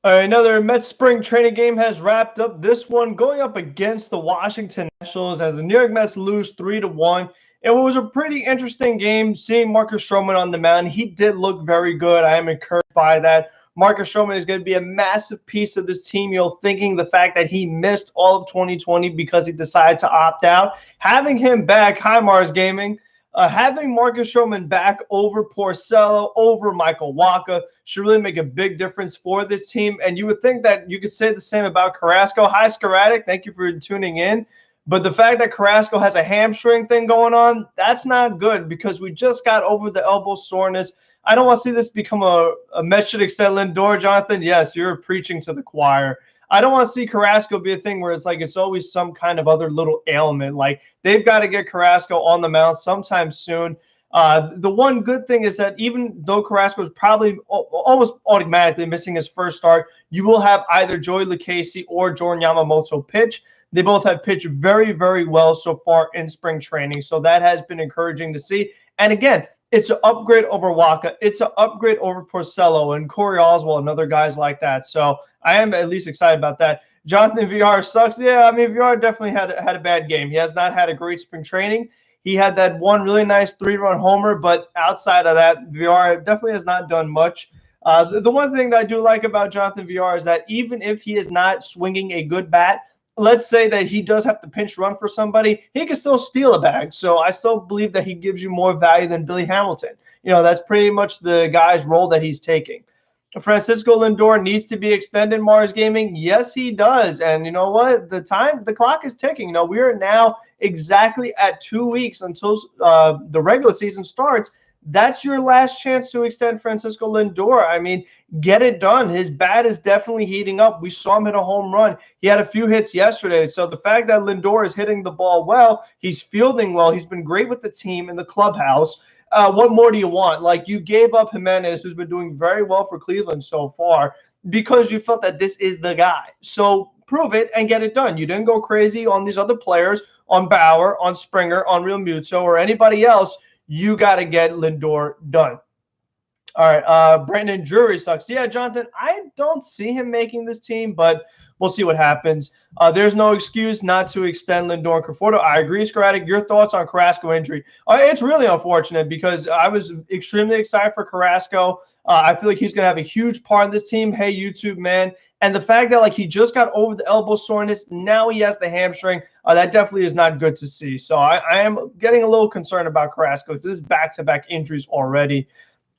All right, another Mets spring training game has wrapped up. This one going up against the Washington Nationals as the New York Mets lose 3-1. It was a pretty interesting game. Seeing Marcus Stroman on the mound, he did look very good. I am encouraged by that. Marcus Stroman is going to be a massive piece of this team. Thinking the fact that he missed all of 2020 because he decided to opt out, having him back, hi Mars Gaming. Having Marcus Stroman back over Porcello, over Michael Wacha should really make a big difference for this team. And you would think that you could say the same about Carrasco. Hi, Scaratic. Thank you for tuning in. But the fact that Carrasco has a hamstring thing going on, that's not good because we just got over the elbow soreness. I don't want to see this become a Mets should extend Lindor, Jonathan. Yes, you're preaching to the choir. I don't want to see Carrasco be a thing where it's like it's always some kind of other little ailment. Like they've got to get Carrasco on the mound sometime soon. The one good thing is that even though Carrasco is probably almost automatically missing his first start, you will have either Joey Lucchesi or Jordan Yamamoto pitch. They both have pitched very, very well so far in spring training. So that has been encouraging to see. And again, it's an upgrade over Wacha. It's an upgrade over Porcello and Corey Oswald and other guys like that. So I am at least excited about that. Jonathan VR sucks. Yeah, I mean, VR definitely had a bad game. He has not had a great spring training. He had that one really nice 3-run homer, but outside of that, VR definitely has not done much. The one thing that I do like about Jonathan VR is that even if he is not swinging a good bat, let's say that he does have to pinch run for somebody, he can still steal a bag. So I still believe that he gives you more value than Billy Hamilton. That's pretty much the guy's role that he's taking. Francisco Lindor needs to be extended, Mars Gaming. Yes, he does. And you know what? The clock is ticking. We are now exactly at 2 weeks until the regular season starts. That's your last chance to extend Francisco Lindor. I mean, get it done. His bat is definitely heating up. We saw him hit a home run. He had a few hits yesterday. So the fact that Lindor is hitting the ball well, he's fielding well, he's been great with the team in the clubhouse. What more do you want? Like, you gave up Jimenez, who's been doing very well for Cleveland so far, because you felt that this is the guy. So prove it and get it done. You didn't go crazy on these other players, on Bauer, on Springer, on Real Muto, or anybody else. You got to get Lindor done. All right, Brandon Drury sucks. Yeah, Jonathan, I don't see him making this team, but we'll see what happens. There's no excuse not to extend Lindor and Conforto. I agree, Scaratic. Your thoughts on Carrasco injury? It's really unfortunate because I was extremely excited for Carrasco. I feel like he's going to have a huge part in this team. Hey, YouTube, man. And the fact that he just got over the elbow soreness, now he has the hamstring, that definitely is not good to see. So I am getting a little concerned about Carrasco because this is back-to-back injuries already.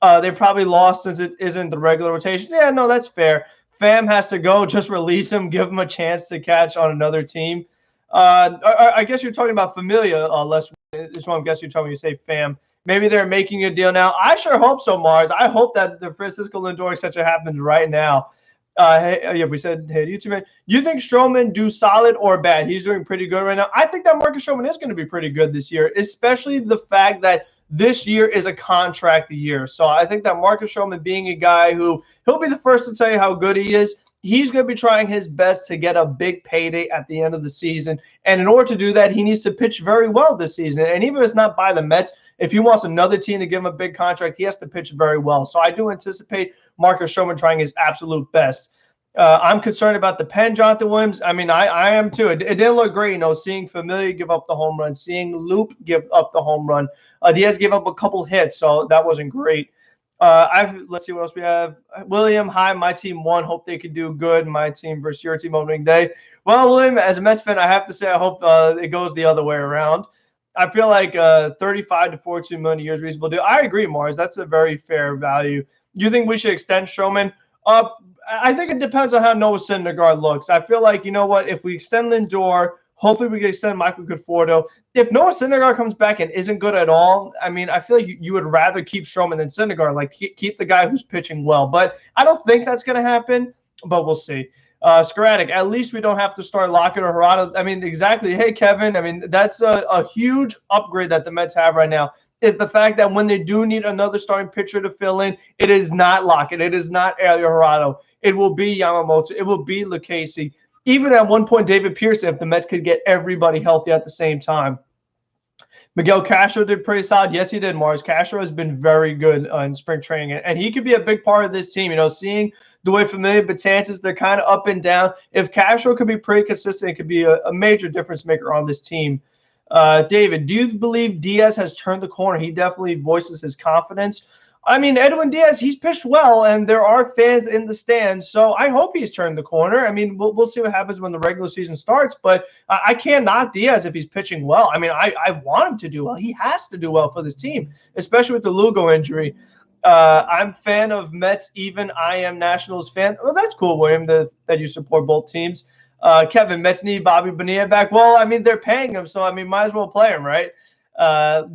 They probably lost since it isn't the regular rotation. Yeah, no, that's fair. Pham has to go. Just release him. Give him a chance to catch on another team. I guess you're talking about Familia, Les. That's what I'm guessing you're talking when you say Pham. Maybe they're making a deal now. I sure hope so, Mars. I hope that the Francisco Lindor extension happens right now. We said, hey, YouTube man, you think Stroman do solid or bad? He's doing pretty good right now. I think that Marcus Stroman is going to be pretty good this year, especially the fact that this year is a contract year. So I think that Marcus Stroman being a guy who he'll be the first to tell you how good he is. He's going to be trying his best to get a big payday at the end of the season. And in order to do that, he needs to pitch very well this season. And even if it's not by the Mets, if he wants another team to give him a big contract, he has to pitch very well. So I do anticipate Marcus Stroman trying his absolute best. I'm concerned about the pen, Jonathan Williams. I mean, I am too. It didn't look great, seeing Familia give up the home run, seeing Loop give up the home run. Diaz gave up a couple hits, so that wasn't great. Let's see what else we have. William, hi, my team won. Hope they could do good. My team versus your team opening day. Well, William, as a Mets fan, I have to say I hope it goes the other way around. I feel like 35 to 42 million a year is reasonable deal. I agree, Mars. That's a very fair value. Do you think we should extend Stroman? I think it depends on how Noah Syndergaard looks. I feel like, you know what, if we extend Lindor, hopefully we can extend Michael Conforto. If Noah Syndergaard comes back and isn't good at all, I mean, I feel like you would rather keep Stroman than Syndergaard, like keep the guy who's pitching well. But I don't think that's going to happen, but we'll see. Scaratic, at least we don't have to start Lockett or Hirata. I mean, exactly. Hey, Kevin, I mean, that's a huge upgrade that the Mets have right now. Is the fact that when they do need another starting pitcher to fill in, it is not Lockett. It is not Elio Hirata. It will be Yamamoto. It will be Lucchesi. Even at one point, David Pearson, if the Mets could get everybody healthy at the same time. Miguel Castro did pretty solid. Yes, he did, Mars. Castro has been very good in spring training, and he could be a big part of this team. Seeing the way Familia Betances, they're kind of up and down. If Castro could be pretty consistent, it could be a major difference maker on this team. David, do you believe Diaz has turned the corner? He definitely voices his confidence. I mean, Edwin Diaz, he's pitched well, and there are fans in the stands, so I hope he's turned the corner. I mean, we'll see what happens when the regular season starts, but I can't knock Diaz if he's pitching well. I mean, I want him to do well. He has to do well for this team, especially with the Lugo injury. I'm fan of Mets, even I am Nationals fan. Well, that's cool, William, that you support both teams. Kevin, Mets need Bobby Bonilla back. Well, I mean, they're paying him, so I mean, might as well play him, right?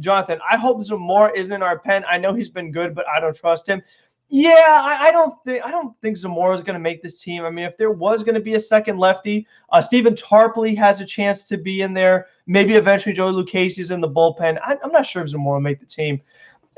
Jonathan, I hope Zamora isn't in our pen. I know he's been good, but I don't trust him. Yeah, I don't think Zamora is going to make this team. I mean, if there was going to be a second lefty, Stephen Tarpley has a chance to be in there. Maybe eventually Joey Lucchese's in the bullpen. I'm not sure if Zamora will make the team.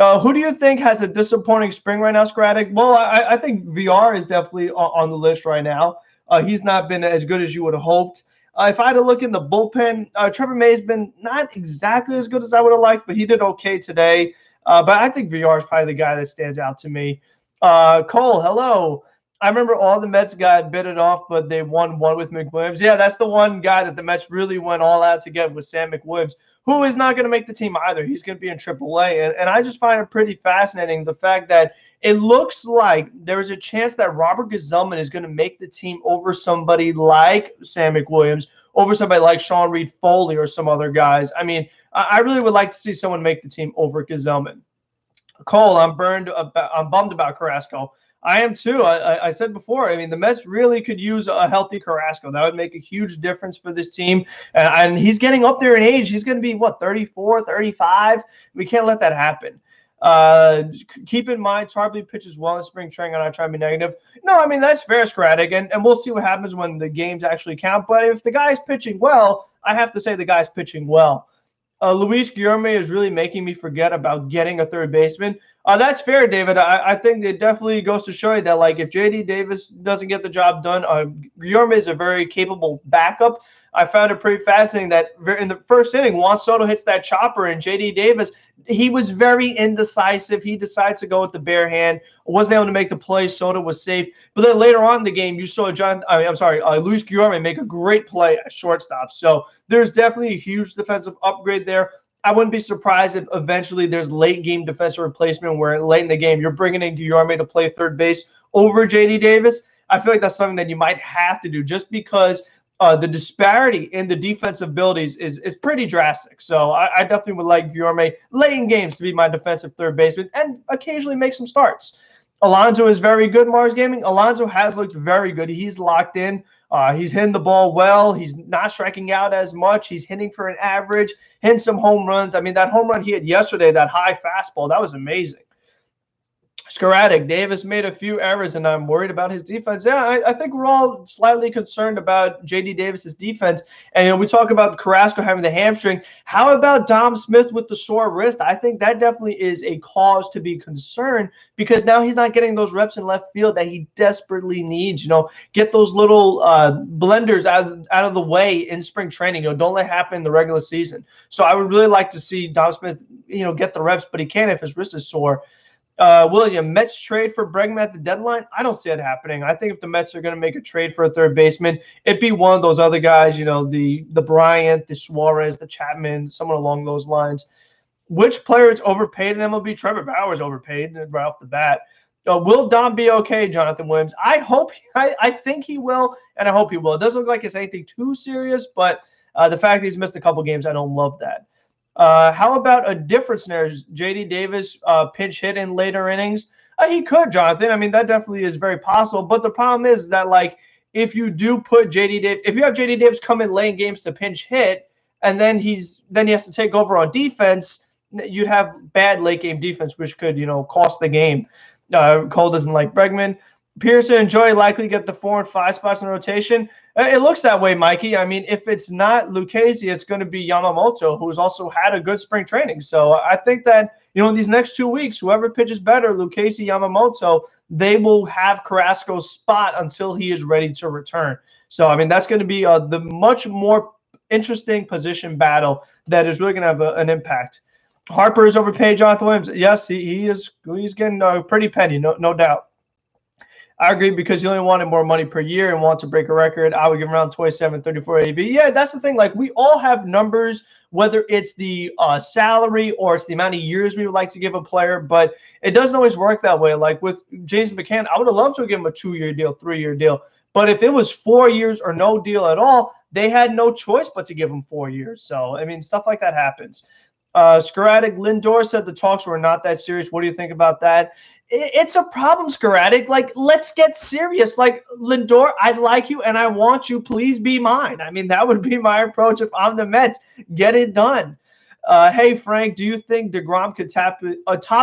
Who do you think has a disappointing spring right now, Skradek? Well, I think VR is definitely on the list right now. He's not been as good as you would have hoped. If I had to look in the bullpen, Trevor May's been not exactly as good as I would have liked, but he did okay today. But I think VR is probably the guy that stands out to me. Cole, hello. I remember all the Mets got bitted off, but they won one with McWilliams. Yeah, that's the one guy that the Mets really went all out to get was Sam McWilliams, who is not going to make the team either. He's going to be in AAA. And I just find it pretty fascinating, the fact that it looks like there is a chance that Robert Gsellman is going to make the team over somebody like Sam McWilliams, over somebody like Sean Reed Foley or some other guys. I mean, I really would like to see someone make the team over Gsellman. Cole, I'm bummed about Carrasco. I am too. I said before, I mean, the Mets really could use a healthy Carrasco. That would make a huge difference for this team. And he's getting up there in age. He's going to be, 34, 35? We can't let that happen. Keep in mind, Tarpley pitches well in spring training. I'm not trying to be negative. No, I mean, that's fair, Skradek, and we'll see what happens when the games actually count. But if the guy's pitching well, I have to say the guy's pitching well. Luis Guillorme is really making me forget about getting a third baseman. That's fair, David. I think it definitely goes to show you that, like, if J.D. Davis doesn't get the job done, Guillorme is a very capable backup. I found it pretty fascinating that in the first inning, Juan Soto hits that chopper, and J.D. Davis, he was very indecisive. He decides to go with the bare hand. Wasn't able to make the play. Soto was safe. But then later on in the game, you saw Luis Guillorme make a great play at shortstop. So there's definitely a huge defensive upgrade there. I wouldn't be surprised if eventually there's late game defensive replacement where late in the game you're bringing in Guillorme to play third base over J.D. Davis. I feel like that's something that you might have to do just because the disparity in the defensive abilities is pretty drastic. So I definitely would like Guillorme late in games to be my defensive third baseman and occasionally make some starts. Alonso is very good, Mars Gaming. Alonso has looked very good. He's locked in. He's hitting the ball well. He's not striking out as much. He's hitting for an average, hitting some home runs. I mean, that home run he hit yesterday, that high fastball, that was amazing. Skradek, Davis made a few errors, and I'm worried about his defense. Yeah, I think we're all slightly concerned about J.D. Davis's defense. And, we talk about Carrasco having the hamstring. How about Dom Smith with the sore wrist? I think that definitely is a cause to be concerned because now he's not getting those reps in left field that he desperately needs. Get those little blenders out of the way in spring training. Don't let it happen in the regular season. So I would really like to see Dom Smith, get the reps, but he can't if his wrist is sore. William, Mets trade for Bregman at the deadline? I don't see it happening. I think if the Mets are going to make a trade for a third baseman, it'd be one of those other guys, the Bryant, the Suarez, the Chapman, someone along those lines. Which player is overpaid in MLB? Trevor Bauer is overpaid right off the bat. Will Dom be okay, Jonathan Williams? I think he will, and I hope he will. It doesn't look like it's anything too serious, but the fact that he's missed a couple games, I don't love that. How about a different scenario? J.D. Davis pinch hit in later innings? He could, Jonathan. I mean, that definitely is very possible. But the problem is that, if you do put J.D. Davis, if you have J.D. Davis come in late games to pinch hit, and then he has to take over on defense, you'd have bad late game defense, which could, cost the game. Cole doesn't like Bregman. Pearson and Joey likely get the 4 and 5 spots in rotation. It looks that way, Mikey. I mean, if it's not Lucchesi, it's going to be Yamamoto, who's also had a good spring training. So I think that, in these next 2 weeks, whoever pitches better, Lucchesi, Yamamoto, they will have Carrasco's spot until he is ready to return. So, I mean, that's going to be the much more interesting position battle that is really going to have an impact. Harper is overpaid, Jonathan Williams. Yes, he is. He's getting a pretty penny, no doubt. I agree because he only wanted more money per year and wanted to break a record. I would give him around 27, 34 AV. Yeah, that's the thing. Like, we all have numbers, whether it's the salary or it's the amount of years we would like to give a player, but it doesn't always work that way. Like with James McCann, I would have loved to give him a 2-year deal, 3-year deal. But if it was 4 years or no deal at all, they had no choice but to give him 4 years. So, I mean, stuff like that happens. Sporadic Lindor said the talks were not that serious. What do you think about that? It's a problem, Sporadic. Like, let's get serious. Like, Lindor, I like you and I want you. Please be mine. I mean, that would be my approach if I'm the Mets. Get it done. Hey, Frank, do you think DeGrom could top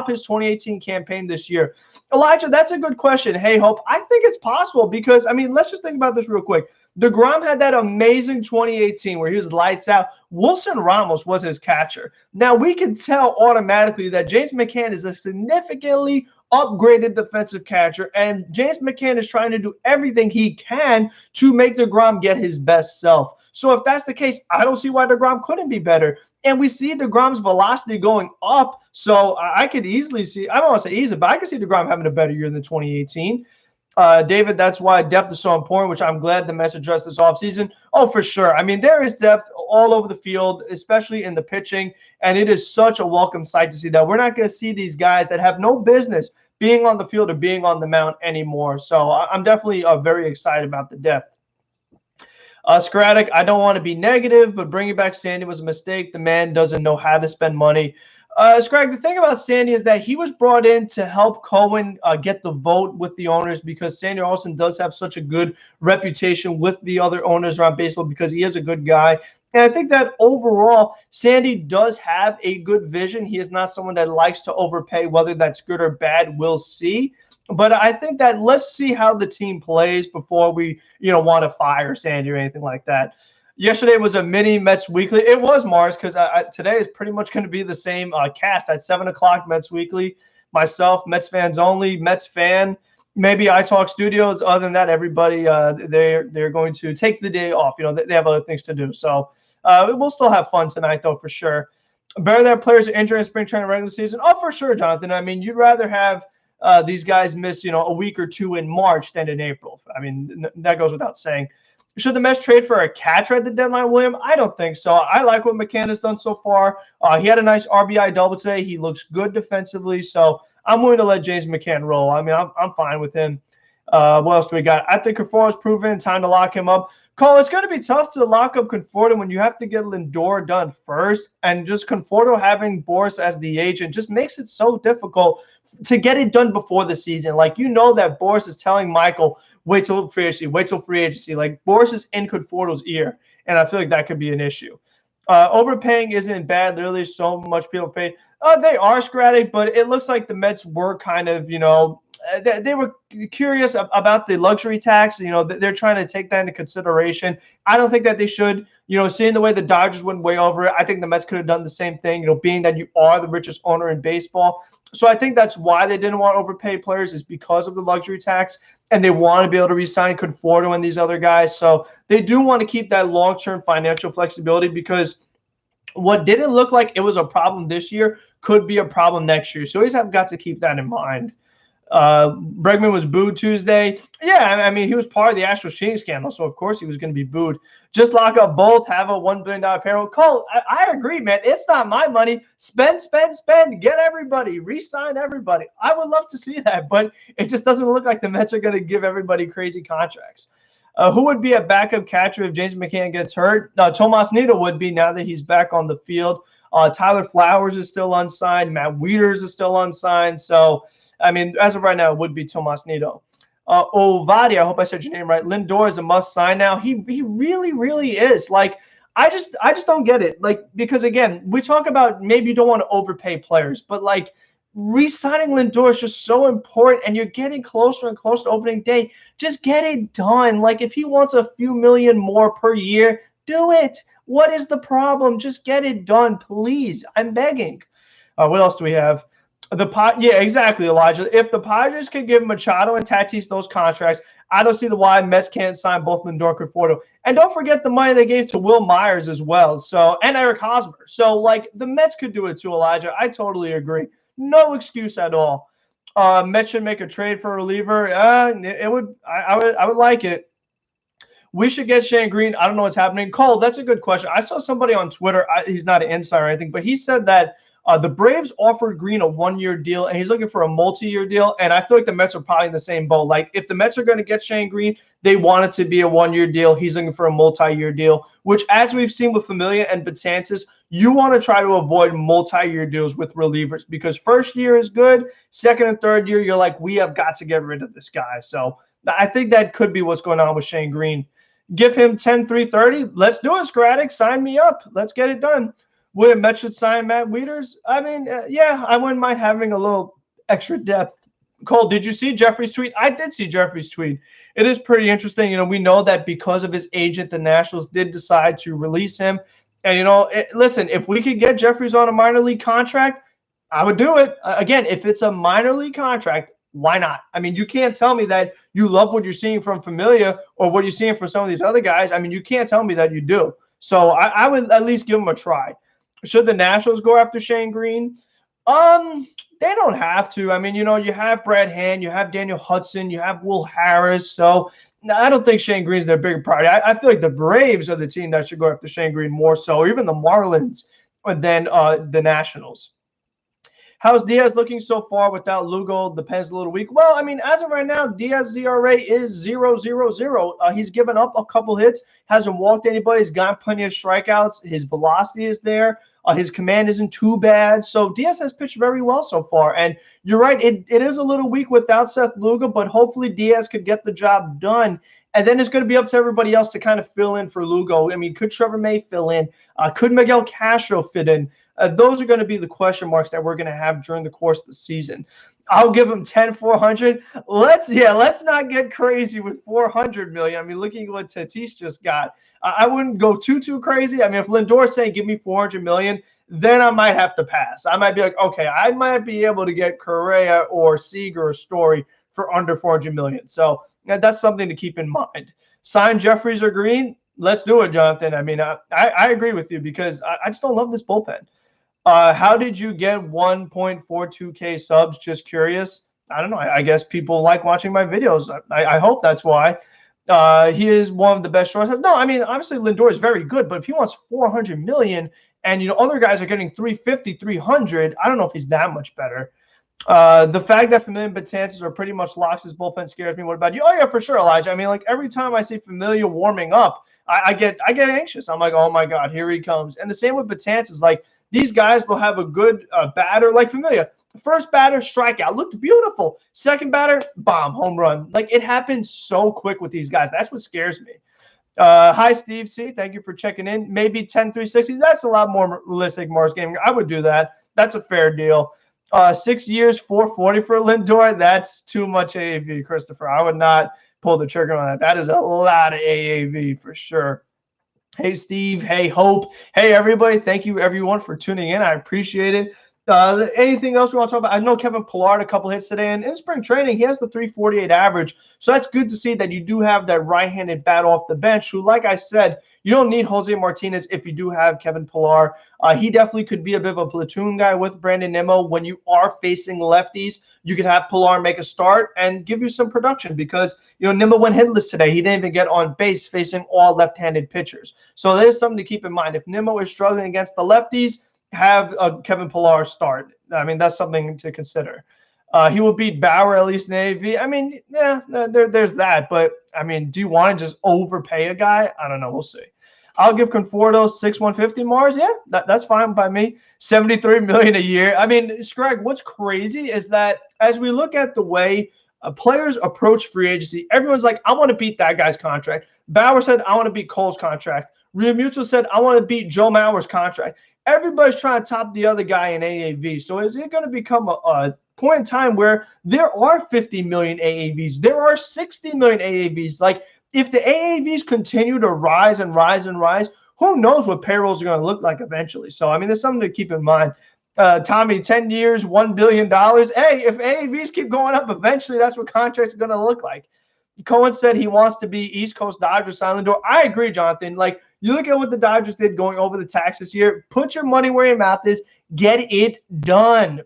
his 2018 campaign this year? Elijah, that's a good question. Hey, Hope, I think it's possible because, I mean, let's just think about this real quick. DeGrom had that amazing 2018 where he was lights out. Wilson Ramos was his catcher. Now, we can tell automatically that James McCann is a significantly upgraded defensive catcher, and James McCann is trying to do everything he can to make DeGrom get his best self. So if that's the case, I don't see why DeGrom couldn't be better. And we see DeGrom's velocity going up. So I could easily see, I don't want to say easy, but I could see DeGrom having a better year than 2018. David, that's why depth is so important, which I'm glad the Mets addressed this offseason. Oh, for sure. I mean, there is depth all over the field, especially in the pitching, and it is such a welcome sight to see that. We're not going to see these guys that have no business being on the field or being on the mound anymore. So I'm definitely very excited about the depth. Sporadic, I don't want to be negative, but bringing back Sandy was a mistake. The man doesn't know how to spend money. Scrag, the thing about Sandy is that he was brought in to help Cohen get the vote with the owners because Sandy Alston does have such a good reputation with the other owners around baseball because he is a good guy. And I think that overall, Sandy does have a good vision. He is not someone that likes to overpay, whether that's good or bad, we'll see. But I think that let's see how the team plays before we, want to fire Sandy or anything like that. Yesterday was a mini Mets Weekly. It was, Mars, because today is pretty much going to be the same cast at 7 o'clock, Mets Weekly. Myself, Mets fans only, Mets fan, maybe iTalk Studios. Other than that, everybody, they're going to take the day off. They have other things to do. So we'll still have fun tonight, though, for sure. Better that players are injured in spring training regular season. Oh, for sure, Jonathan. I mean, you'd rather have these guys miss, a week or two in March than in April. I mean, that goes without saying. Should the Mets trade for a catcher at the deadline, William? I don't think so. I like what McCann has done so far. He had a nice RBI double today. He looks good defensively. So I'm willing to let James McCann roll. I mean, I'm fine with him. What else do we got? I think Conforto's proven. Time to lock him up. Cole, it's going to be tough to lock up Conforto when you have to get Lindor done first. And just Conforto having Boris as the agent just makes it so difficult to get it done before the season. Like, that Boris is telling Michael, wait till free agency. Like, Boris is in Conforto's ear, and I feel like that could be an issue. Overpaying isn't bad. Literally so much people paid. They are sporadic, but it looks like the Mets were kind of, they were curious about the luxury tax. They're trying to take that into consideration. I don't think that they should. Seeing the way the Dodgers went way over it, I think the Mets could have done the same thing, being that you are the richest owner in baseball. So I think that's why they didn't want to overpay players, is because of the luxury tax, and they want to be able to re-sign Conforto and these other guys. So they do want to keep that long-term financial flexibility, because what didn't look like it was a problem this year could be a problem next year. So we just have got to keep that in mind. Bregman was booed Tuesday. Yeah, I mean, he was part of the Astros cheating scandal, so of course he was going to be booed. Just lock up both, have a $1 billion payroll. Cole, I agree, man. It's not my money. Spend. Get everybody. Re-sign everybody. I would love to see that, but it just doesn't look like the Mets are going to give everybody crazy contracts. Who would be a backup catcher if James McCann gets hurt? Tomas Nido would be, now that he's back on the field. Tyler Flowers is still unsigned. Matt Wieters is still unsigned. So, I mean, as of right now, it would be Tomas Nido. Ovadi, I hope I said your name right. Lindor is a must sign now. He really, really is. Like, I just don't get it. Like, because again, we talk about maybe you don't want to overpay players, but like, re-signing Lindor is just so important, and you're getting closer and closer to opening day. Just get it done. Like, if he wants a few million more per year, do it. What is the problem? Just get it done, please. I'm begging. What else do we have? Yeah, exactly, Elijah. If the Padres could give Machado and Tatis those contracts, I don't see why Mets can't sign both Lindor and Conforto. And don't forget the money they gave to Will Myers as well, and Eric Hosmer. So, like, the Mets could do it too, Elijah. I totally agree. No excuse at all. Mets should make a trade for a reliever. It would. I would like it. We should get Shane Green. I don't know what's happening. Cole, that's a good question. I saw somebody on Twitter. He's not an insider or anything, but he said that the Braves offered Green a 1-year deal, and he's looking for a multi-year deal. And I feel like the Mets are probably in the same boat. Like, if the Mets are going to get Shane Green, they want it to be a 1-year deal. He's looking for a multi-year deal, which, as we've seen with Familia and Betances, you want to try to avoid multi-year deals with relievers because first year is good. Second and third year, you're like, we have got to get rid of this guy. So I think that could be what's going on with Shane Green. Give him 10-3-30. Let's do it, Skradek. Sign me up. Let's get it done. William Met should sign Matt Wieters. I mean, yeah, I wouldn't mind having a little extra depth. Cole, did you see Jeffrey's tweet? I did see Jeffrey's tweet. It is pretty interesting. You know, we know that because of his agent, the Nationals did decide to release him. And, you know, listen, if we could get Jeffries on a minor league contract, I would do it. Again, if it's a minor league contract, why not? I mean, you can't tell me that you love what you're seeing from Familia or what you're seeing from some of these other guys. I mean, you can't tell me that you do. So I would at least give them a try. Should the Nationals go after Shane Green? They don't have to. I mean, you know, you have Brad Hand, you have Daniel Hudson, you have Will Harris. So I don't think Shane Green's their bigger priority. I feel like the Braves are the team that should go after Shane Green more so, or even the Marlins than the Nationals. How's Diaz looking so far without Lugo? The pen's a little weak. Well, I mean, as of right now, Diaz's ERA is 0.00. He's given up a couple hits, hasn't walked anybody. He's got plenty of strikeouts. His velocity is there. His command isn't too bad. So Diaz has pitched very well so far. And you're right, it is a little weak without Seth Lugo, but hopefully Diaz could get the job done. And then it's going to be up to everybody else to kind of fill in for Lugo. I mean, could Trevor May fill in? Could Miguel Castro fit in? Those are going to be the question marks that we're going to have during the course of the season. I'll give him 10-400. Let's not get crazy with 400 million. I mean, looking at what Tatis just got, I wouldn't go too crazy. I mean, if Lindor's saying give me 400 million, then I might have to pass. I might be like, okay, I might be able to get Correa or Seager or Story for under 400 million. So that's something to keep in mind. Sign Jeffries or Green. Let's do it, Jonathan. I mean, I agree with you because I just don't love this bullpen. How did you get 1.42K subs? Just curious. I don't know. I guess people like watching my videos. I hope that's why. He is one of the best shortstops. No, I mean, obviously Lindor is very good, but if he wants 400 million and, you know, other guys are getting 350, 300, I don't know if he's that much better. The fact that Familia and Betances are pretty much locks his bullpen scares me. What about you? Oh, yeah, for sure, Elijah. I mean, like every time I see Familia warming up, I get anxious. I'm like, oh, my God, here he comes. And the same with Betances. Like, these guys will have a good batter like Familia. First batter, strikeout. Looked beautiful. Second batter, bomb, home run. Like, it happens so quick with these guys. That's what scares me. Hi, Steve C. Thank you for checking in. Maybe 10-360. That's a lot more realistic, Mars Gaming. I would do that. That's a fair deal. 6 years, 440 for Lindor. That's too much AAV, Christopher. I would not pull the trigger on that. That is a lot of AAV for sure. Hey, Steve. Hey, Hope. Hey, everybody. Thank you, everyone, for tuning in. I appreciate it. Anything else we want to talk about? I know Kevin Pillar had a couple hits today, and in spring training, he has the 348 average. So that's good to see that you do have that right-handed bat off the bench who, like I said, you don't need Jose Martinez if you do have Kevin Pillar. He definitely could be a bit of a platoon guy with Brandon Nimmo. When you are facing lefties, you could have Pillar make a start and give you some production because, you know, Nimmo went hitless today. He didn't even get on base facing all left-handed pitchers. So there's something to keep in mind. If Nimmo is struggling against the lefties, have Kevin Pillar start. I mean, that's something to consider. He will beat Bauer at least in AAV. I mean, yeah, there's that. But, I mean, do you want to just overpay a guy? I don't know. We'll see. I'll give Conforto 6,150 Mars. Yeah, that's fine by me. 73 million a year. I mean, Scrag, what's crazy is that as we look at the way players approach free agency, everyone's like, I want to beat that guy's contract. Bauer said, I want to beat Cole's contract. Real Mutual said, I want to beat Joe Mauer's contract. Everybody's trying to top the other guy in AAV. So is it going to become a point in time where there are 50 million AAVs? There are 60 million AAVs. Like, if the AAVs continue to rise and rise and rise, who knows what payrolls are going to look like eventually. So, I mean, there's something to keep in mind. Tommy, 10 years, $1 billion. Hey, if AAVs keep going up, eventually that's what contracts are going to look like. Cohen said he wants to be East Coast Dodgers, Silent Door. I agree, Jonathan. Like, you look at what the Dodgers did going over the tax this year. Put your money where your mouth is. Get it done.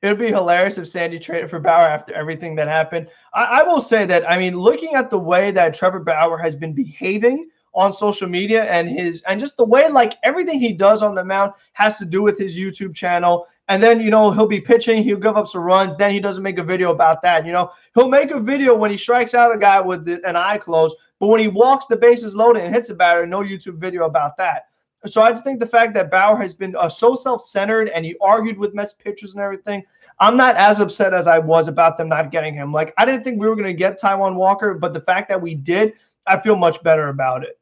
It would be hilarious if Sandy traded for Bauer after everything that happened. I will say that, I mean, looking at the way that Trevor Bauer has been behaving on social media and just the way like everything he does on the mound has to do with his YouTube channel. And then, he'll be pitching, he'll give up some runs, then he doesn't make a video about that. He'll make a video when he strikes out a guy with an eye closed, but when he walks the bases loaded and hits a batter, no YouTube video about that. So I just think the fact that Bauer has been so self-centered and he argued with Mets pitchers and everything, I'm not as upset as I was about them not getting him. Like, I didn't think we were going to get Taijuan Walker, but the fact that we did, I feel much better about it.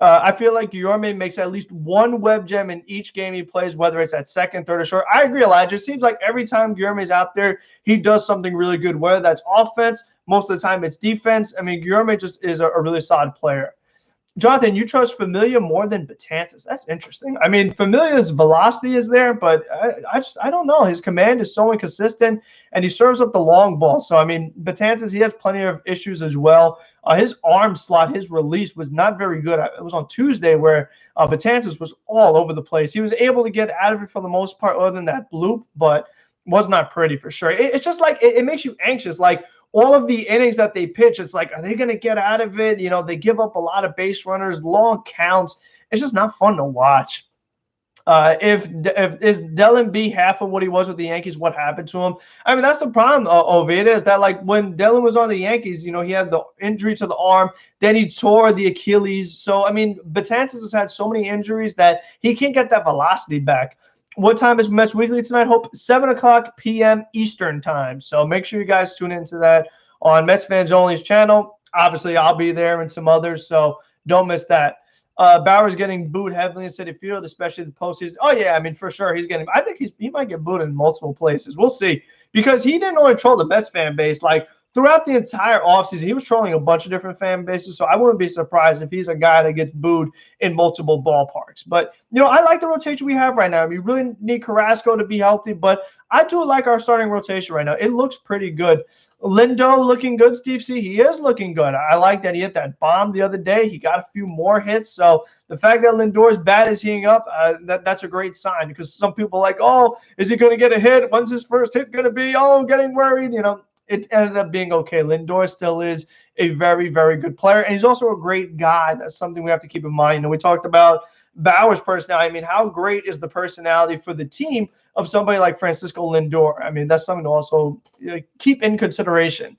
I feel like Guillorme makes at least one web gem in each game he plays, whether it's at second, third, or short. I agree, Elijah. It seems like every time Guillorme is out there, he does something really good, whether that's offense, most of the time it's defense. I mean, Guillorme just is a really solid player. Jonathan, you trust Familia more than Betances. That's interesting. I mean, Familia's velocity is there, but I don't know. His command is so inconsistent, and he serves up the long ball. So, I mean, Betances, he has plenty of issues as well. His arm slot, his release was not very good. It was on Tuesday where Betances was all over the place. He was able to get out of it for the most part other than that bloop, but was not pretty for sure. It's just like it makes you anxious. Like, all of the innings that they pitch, it's like, are they going to get out of it? They give up a lot of base runners, long counts. It's just not fun to watch. If is Dellin B half of what he was with the Yankees, what happened to him? I mean, that's the problem, Oviedo, is that like when Dellin was on the Yankees, he had the injury to the arm, then he tore the Achilles. So, I mean, Betances has had so many injuries that he can't get that velocity back. What time is Mets Weekly tonight? Hope 7 o'clock p.m. Eastern time. So make sure you guys tune into that on Mets Fans Only's channel. Obviously, I'll be there and some others, so don't miss that. Bauer's getting booed heavily in Citi Field, especially the postseason. Oh, yeah, I mean, for sure he's getting – I think he might get booed in multiple places. We'll see, because he didn't only troll the Mets fan base. Like, throughout the entire offseason, he was trolling a bunch of different fan bases, so I wouldn't be surprised if he's a guy that gets booed in multiple ballparks. But, I like the rotation we have right now. We really need Carrasco to be healthy, but I do like our starting rotation right now. It looks pretty good. Lindo looking good, Steve C. He is looking good. I like that he hit that bomb the other day. He got a few more hits. So the fact that Lindor's bat is heating up, that's a great sign, because some people are like, oh, is he going to get a hit? When's his first hit going to be? Oh, getting worried, It ended up being okay. Lindor still is a very, very good player, and he's also a great guy. That's something we have to keep in mind. We talked about Bauer's personality. I mean, how great is the personality for the team of somebody like Francisco Lindor? I mean, that's something to also keep in consideration.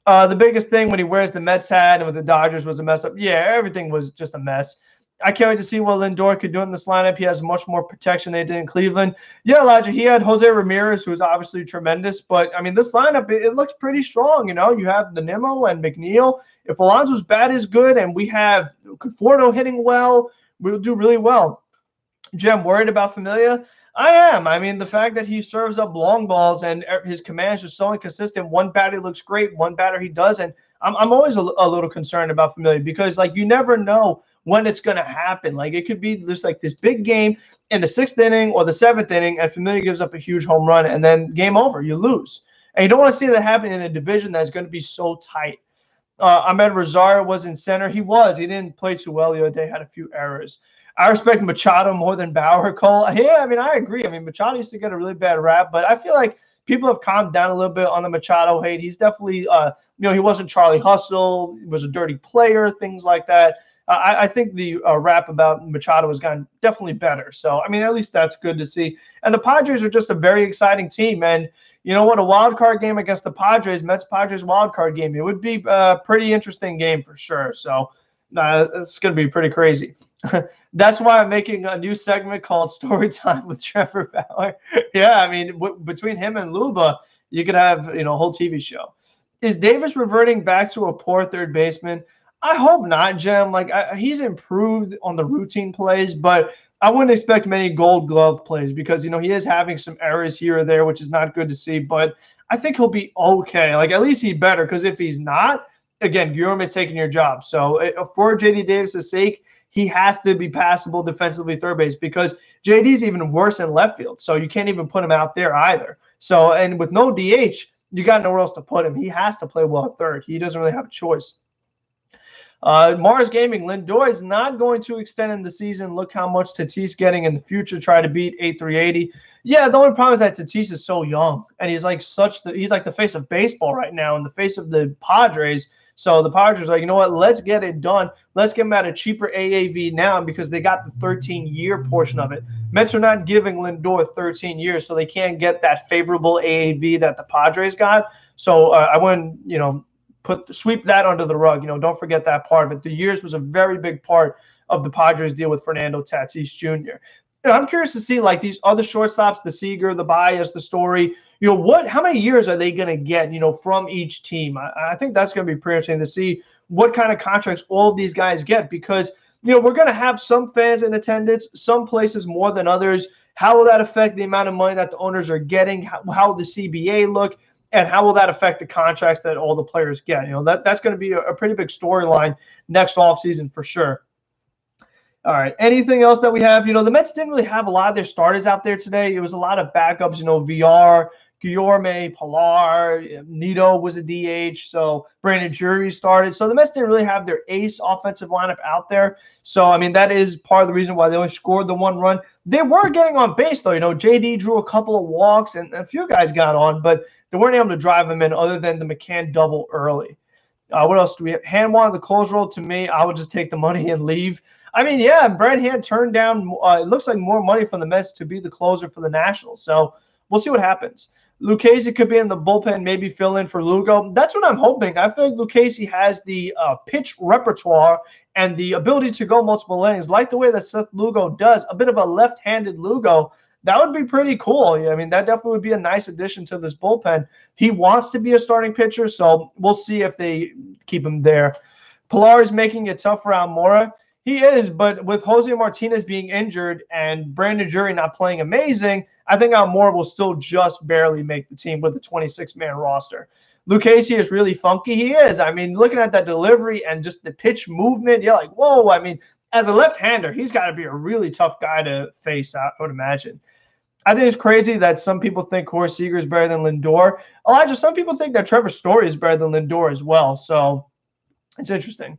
The biggest thing when he wears the Mets hat and with the Dodgers was a mess up. Yeah, everything was just a mess. I can't wait to see what Lindor could do in this lineup. He has much more protection than he did in Cleveland. Yeah, Elijah, he had Jose Ramirez, who is obviously tremendous. But, I mean, this lineup, it looks pretty strong. You have the Nimmo and McNeil. If Alonso's bat is good and we have Conforto hitting well, we'll do really well. Jim, worried about Familia? I am. I mean, the fact that he serves up long balls and his command is just so inconsistent. One batter looks great, one batter he doesn't. I'm always a little concerned about Familia, because, like, you never know when it's going to happen. Like, it could be just like this big game in the 6th inning or the 7th inning, and Familia gives up a huge home run, and then game over, you lose. And you don't want to see that happen in a division that's going to be so tight. Ahmed Rosario was in center. He didn't play too well the other day, had a few errors. I respect Machado more than Bauer, Cole. Yeah, I mean, I agree. I mean, Machado used to get a really bad rap, but I feel like people have calmed down a little bit on the Machado hate. He's definitely, he wasn't Charlie Hustle. He was a dirty player, things like that. I think the rap about Machado has gotten definitely better. So, I mean, at least that's good to see. And the Padres are just a very exciting team. And you know what? A wild card game against the Padres, Mets-Padres wild card game. It would be a pretty interesting game for sure. So, it's going to be pretty crazy. That's why I'm making a new segment called Story Time with Trevor Bauer. Yeah, I mean, between him and Luba, you could have, a whole TV show. Is Davis reverting back to a poor third baseman? I hope not, Jim. Like, he's improved on the routine plays, but I wouldn't expect many Gold Glove plays, because, he is having some errors here or there, which is not good to see. But I think he'll be okay. Like, at least he better, because if he's not, again, Guillorme is taking your job. So for J.D. Davis's sake, he has to be passable defensively third base, because JD's even worse in left field. So you can't even put him out there either. So, and with no DH, you got nowhere else to put him. He has to play well at third. He doesn't really have a choice. Mars Gaming, Lindor is not going to extend in the season. Look how much Tatis getting in the future. Try to beat 8,380. Yeah, the only problem is that Tatis is so young, and he's like he's like the face of baseball right now, and the face of the Padres. So the Padres are like, you know what? Let's get it done. Let's get him at a cheaper AAV now because they got the 13-year portion of it. Mets are not giving Lindor 13 years, so they can't get that favorable AAV that the Padres got. So I wouldn't, sweep that under the rug. Don't forget that part of it. The years was a very big part of the Padres deal with Fernando Tatis Jr. I'm curious to see like these other shortstops, the Seager, the Baez, the Story. How many years are they going to get, from each team? I think that's going to be pretty interesting to see what kind of contracts all of these guys get because, we're going to have some fans in attendance, some places more than others. How will that affect the amount of money that the owners are getting? How will the CBA look? And how will that affect the contracts that all the players get? That's going to be a pretty big storyline next offseason for sure. All right. Anything else that we have? The Mets didn't really have a lot of their starters out there today. It was a lot of backups, VR, Guillorme, Pilar, Nito was a DH. So Brandon Drury started. So the Mets didn't really have their ace offensive lineup out there. So, that is part of the reason why they only scored the one run. They were getting on base, though. JD drew a couple of walks and a few guys got on, but they weren't able to drive them in other than the McCann double early. What else do we have? Hanwha, the close roll, to me, I would just take the money and leave. Brad Hand turned down, it looks like more money from the Mets to be the closer for the Nationals. So we'll see what happens. Lucchesi could be in the bullpen, maybe fill in for Lugo. That's what I'm hoping. I feel like Lucchesi has the pitch repertoire and the ability to go multiple lanes, like the way that Seth Lugo does, a bit of a left-handed Lugo. That would be pretty cool. That definitely would be a nice addition to this bullpen. He wants to be a starting pitcher, so we'll see if they keep him there. Pilar is making it tough for Almora. He is, but with Jose Martinez being injured and Brandon Drury not playing amazing, I think Almora will still just barely make the team with the 26-man roster. Lucchesi is really funky. He is. Looking at that delivery and just the pitch movement, you're like, whoa. As a left-hander, he's got to be a really tough guy to face, I would imagine. I think it's crazy that some people think Corey Seager is better than Lindor. Elijah, some people think that Trevor Story is better than Lindor as well. So it's interesting.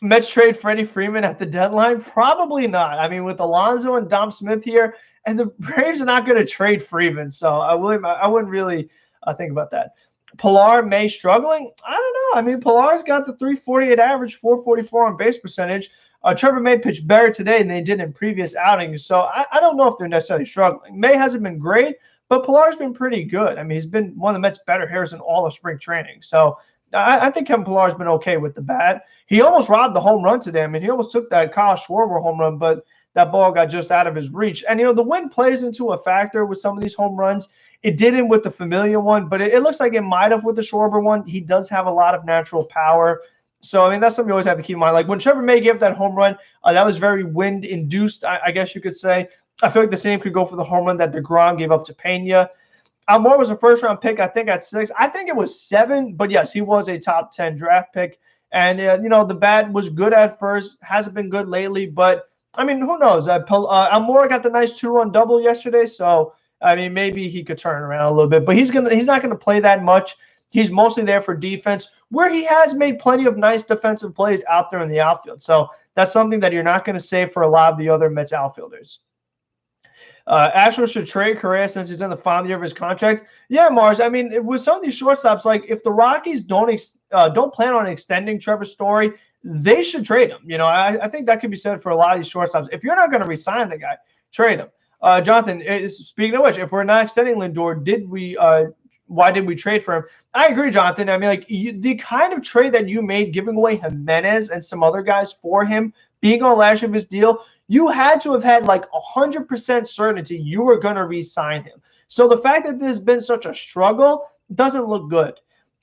Mets trade Freddie Freeman at the deadline? Probably not. With Alonso and Dom Smith here, and the Braves are not going to trade Freeman. So I wouldn't really think about that. Pilar may struggling? I don't know. Pilar's got the 348 average, 444 on base percentage. Trevor May pitched better today than they did in previous outings. So I don't know if they're necessarily struggling. May hasn't been great, but Pilar's been pretty good. He's been one of the Mets' better hitters in all of spring training. So I think Kevin Pilar's been okay with the bat. He almost robbed the home run today. He almost took that Kyle Schwarber home run, but that ball got just out of his reach. And, the wind plays into a factor with some of these home runs. It didn't with the Familia one, but it looks like it might have with the Schwarber one. He does have a lot of natural power. So, that's something you always have to keep in mind. Like when Trevor May gave that home run, that was very wind-induced, I guess you could say. I feel like the same could go for the home run that DeGrom gave up to Pena. Almora was a first-round pick, I think, at 6. I think it was 7, but yes, he was a top 10 draft pick. And, the bat was good at first, hasn't been good lately, but, who knows? Almora got the nice 2-run double yesterday, so, maybe he could turn around a little bit. But he's not going to play that much. He's mostly there for defense, where he has made plenty of nice defensive plays out there in the outfield. So that's something that you're not going to say for a lot of the other Mets outfielders. Astros should trade Correa since he's in the final year of his contract. Yeah, Mars. With some of these shortstops, like if the Rockies don't plan on extending Trevor Story, they should trade him. I think that could be said for a lot of these shortstops. If you're not going to resign the guy, trade him. Jonathan, speaking of which, if we're not extending Lindor, why did we trade for him? I agree, Jonathan. The kind of trade that you made, giving away Jimenez and some other guys for him, being on last year of his deal, you had to have had like 100% certainty you were going to re-sign him. So the fact that there's been such a struggle doesn't look good.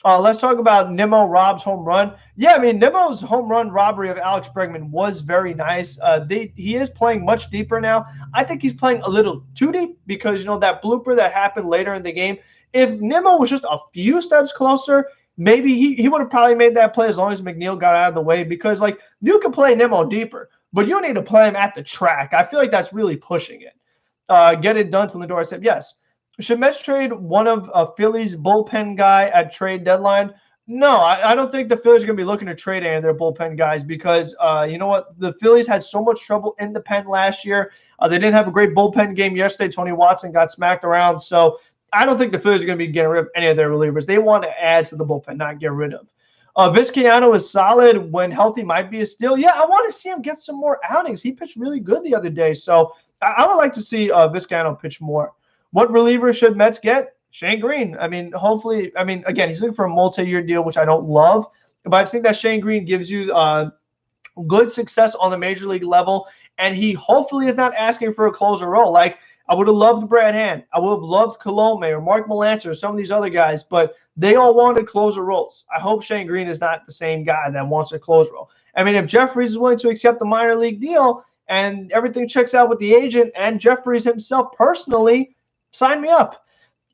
Let's talk about Nimmo Rob's home run. Yeah, Nimmo's home run robbery of Alex Bregman was very nice. He is playing much deeper now. I think he's playing a little too deep because, that blooper that happened later in the game, if Nimmo was just a few steps closer, maybe he would have probably made that play as long as McNeil got out of the way because, you can play Nimmo deeper, but you need to play him at the track. I feel like that's really pushing it. Get it done to Lindor. I said, yes. Should Mets trade one of Philly's bullpen guy at trade deadline? No, I don't think the Phillies are going to be looking to trade any of their bullpen guys because you know what? The Phillies had so much trouble in the pen last year. They didn't have a great bullpen game yesterday. Tony Watson got smacked around. So I don't think the Phillies are going to be getting rid of any of their relievers. They want to add to the bullpen, not get rid of. Vizcaino is solid. When healthy, might be a steal. Yeah, I want to see him get some more outings. He pitched really good the other day. So I would like to see Vizcaino pitch more. What reliever should Mets get? Shane Green. I mean, hopefully, I mean, again, he's looking for a multi-year deal, which I don't love. But I think that Shane Green gives you good success on the major league level. And he hopefully is not asking for a closer role. Like, I would have loved Brad Hand. I would have loved Colome or Mark Melancon or some of these other guys, but they all wanted closer roles. I hope Shane Green is not the same guy that wants a closer role. I mean, if Jeffries is willing to accept the minor league deal and everything checks out with the agent and Jeffries himself personally, sign me up.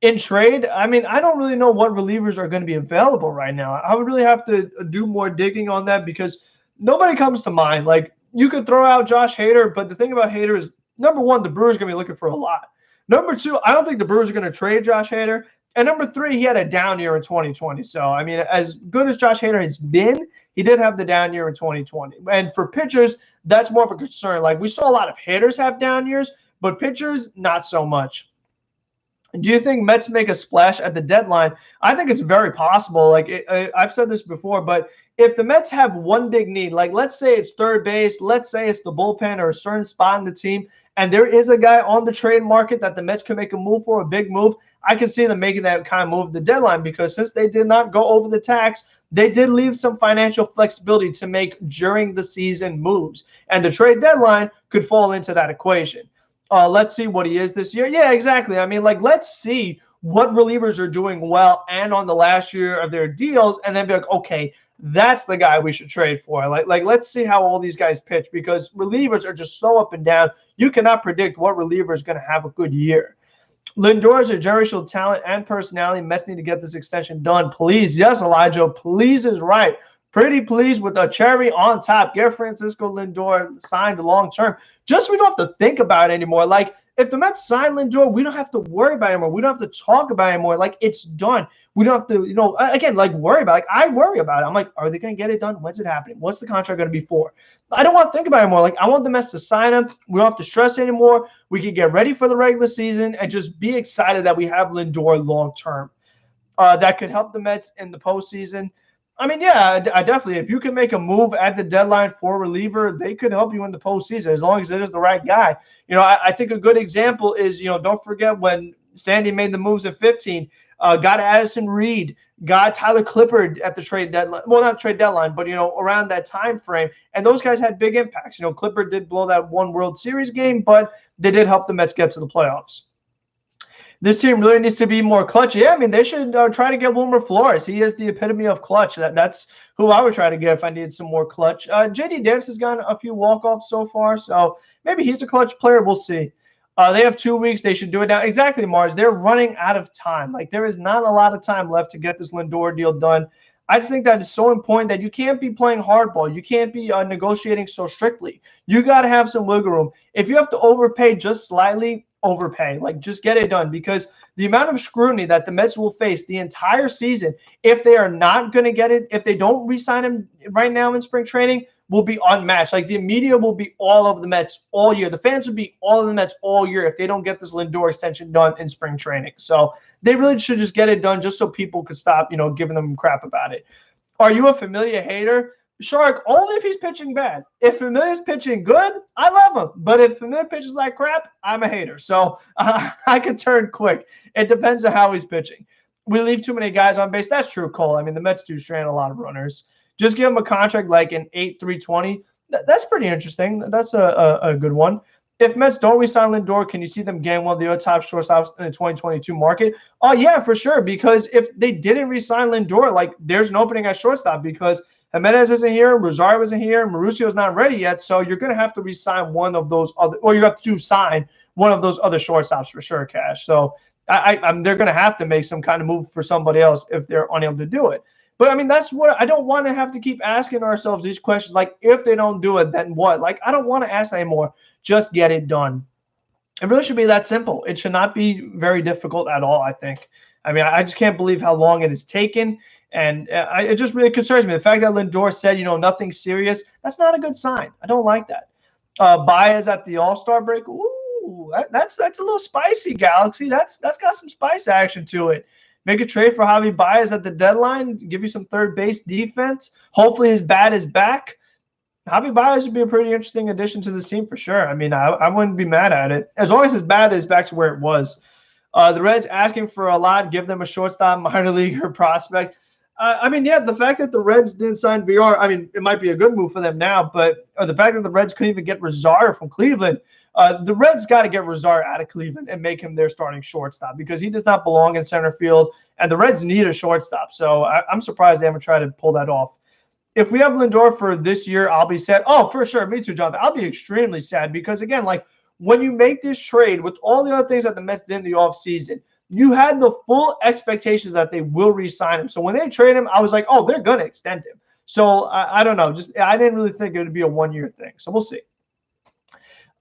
In trade, I mean, I don't really know what relievers are going to be available right now. I would really have to do more digging on that because nobody comes to mind. Like, you could throw out Josh Hader, but the thing about Hader is, number one, the Brewers are going to be looking for a lot. Number two, I don't think the Brewers are going to trade Josh Hader. And number three, he had a down year in 2020. So, I mean, as good as Josh Hader has been, he did have the down year in 2020. And for pitchers, that's more of a concern. Like, we saw a lot of hitters have down years, but pitchers, not so much. Do you think Mets make a splash at the deadline? I think it's very possible. Like, I've said this before, but if the Mets have one big need, like let's say it's third base, let's say it's the bullpen or a certain spot in the team, and there is a guy on the trade market that the Mets can make a move for, a big move, I can see them making that kind of move at the deadline because since they did not go over the tax, they did leave some financial flexibility to make during the season moves. And the trade deadline could fall into that equation. Let's see what he is this year. Yeah, exactly. I mean, like, let's see what relievers are doing well and on the last year of their deals, and then be like, okay, that's the guy we should trade for. Like let's see how all these guys pitch because relievers are just so up and down. You cannot predict what reliever is going to have a good year. Lindor is a generational talent and personality. Mets need to get this extension done. Please. Yes, Elijah. Please is right. Pretty pleased with a cherry on top. Get Francisco Lindor signed long-term. Just so we don't have to think about it anymore. Like, if the Mets sign Lindor, we don't have to worry about it anymore. We don't have to talk about it anymore. Like, it's done. We don't have to, again, like, worry about it. Like, I worry about it. I'm like, are they going to get it done? When's it happening? What's the contract going to be for? I don't want to think about it anymore. Like, I want the Mets to sign him. We don't have to stress anymore. We can get ready for the regular season and just be excited that we have Lindor long-term. That could help the Mets in the postseason. I mean, yeah, I definitely. If you can make a move at the deadline for a reliever, they could help you in the postseason as long as it is the right guy. I think a good example is, don't forget when Sandy made the moves at 15, got Addison Reed, got Tyler Clippard at the trade deadline. Well, not trade deadline, but, around that time frame. And those guys had big impacts. Clippard did blow that one World Series game, but they did help the Mets get to the playoffs. This team really needs to be more clutch. Yeah, I mean, they should try to get Wilmer Flores. He is the epitome of clutch. That's who I would try to get if I needed some more clutch. J.D. Davis has gotten a few walk-offs so far, so maybe he's a clutch player. We'll see. They have 2 weeks. They should do it now. Exactly, Mars. They're running out of time. Like, there is not a lot of time left to get this Lindor deal done. I just think that it's so important that you can't be playing hardball. You can't be negotiating so strictly. You got to have some wiggle room. If you have to overpay just slightly, overpay. Like, just get it done because the amount of scrutiny that the Mets will face the entire season if they are not going to get it, if they don't re-sign him right now in spring training, will be unmatched. Like, the media will be all over the Mets all year. The fans will be all of the Mets all year if they don't get this Lindor extension done in spring training. So they really should just get it done just so people could stop, giving them crap about it. Are you a Familia hater? Shark, only if he's pitching bad. If Familia's pitching good, I love him. But if Familia pitches like crap, I'm a hater. So I can turn quick. It depends on how he's pitching. We leave too many guys on base. That's true, Cole. I mean, the Mets do strand a lot of runners. Just give him a contract like an 8-3-20. That's pretty interesting. That's a good one. If Mets don't re-sign Lindor, can you see them getting one of the other top shortstops in the 2022 market? Oh, yeah, for sure. Because if they didn't re-sign Lindor, like, there's an opening at shortstop because Jimenez isn't here, Rosario isn't here, Mauricio's not ready yet. So you're going to have to re-sign one of those other, or you have to sign one of those other shortstops for sure, Cash. So they're going to have to make some kind of move for somebody else if they're unable to do it. But, I mean, that's what I don't want to have to keep asking ourselves these questions. Like, if they don't do it, then what? Like, I don't want to ask that anymore. Just get it done. It really should be that simple. It should not be very difficult at all, I think. I mean, I just can't believe how long it has taken. And it just really concerns me. The fact that Lindor said, nothing serious, that's not a good sign. I don't like that. Baez at the All-Star break. Ooh, that's a little spicy, Galaxy. That's got some spice action to it. Make a trade for Javi Baez at the deadline, give you some third base defense. Hopefully his bat is back. Javi Baez would be a pretty interesting addition to this team for sure. I mean, I wouldn't be mad at it. As long as his bat is back to where it was. The Reds asking for a lot, give them a shortstop, minor leaguer prospect. The fact that the Reds didn't sign VR, it might be a good move for them now, but the fact that the Reds couldn't even get Rosario from Cleveland, the Reds got to get Rosario out of Cleveland and make him their starting shortstop because he does not belong in center field, and the Reds need a shortstop. So I'm surprised they haven't tried to pull that off. If we have Lindor for this year, I'll be sad. Oh, for sure. Me too, Jonathan. I'll be extremely sad because, again, when you make this trade with all the other things that the Mets did in the offseason, you had the full expectations that they will re-sign him. So when they trade him, I was like, oh, they're going to extend him. So I don't know. I didn't really think it would be a one-year thing. So we'll see.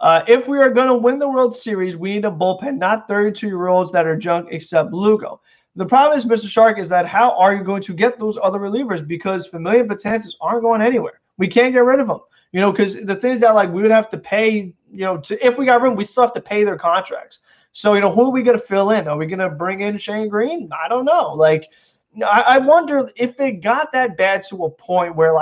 If we are going to win the World Series, we need a bullpen, not 32-year-olds that are junk except Lugo. The problem is, Mr. Shark, is that how are you going to get those other relievers? Because Familia and Betances aren't going anywhere. We can't get rid of them. Because the things that we would have to pay, if we got rid of them, we still have to pay their contracts. So, who are we going to fill in? Are we going to bring in Shane Green? I don't know. I wonder if it got that bad to a point where,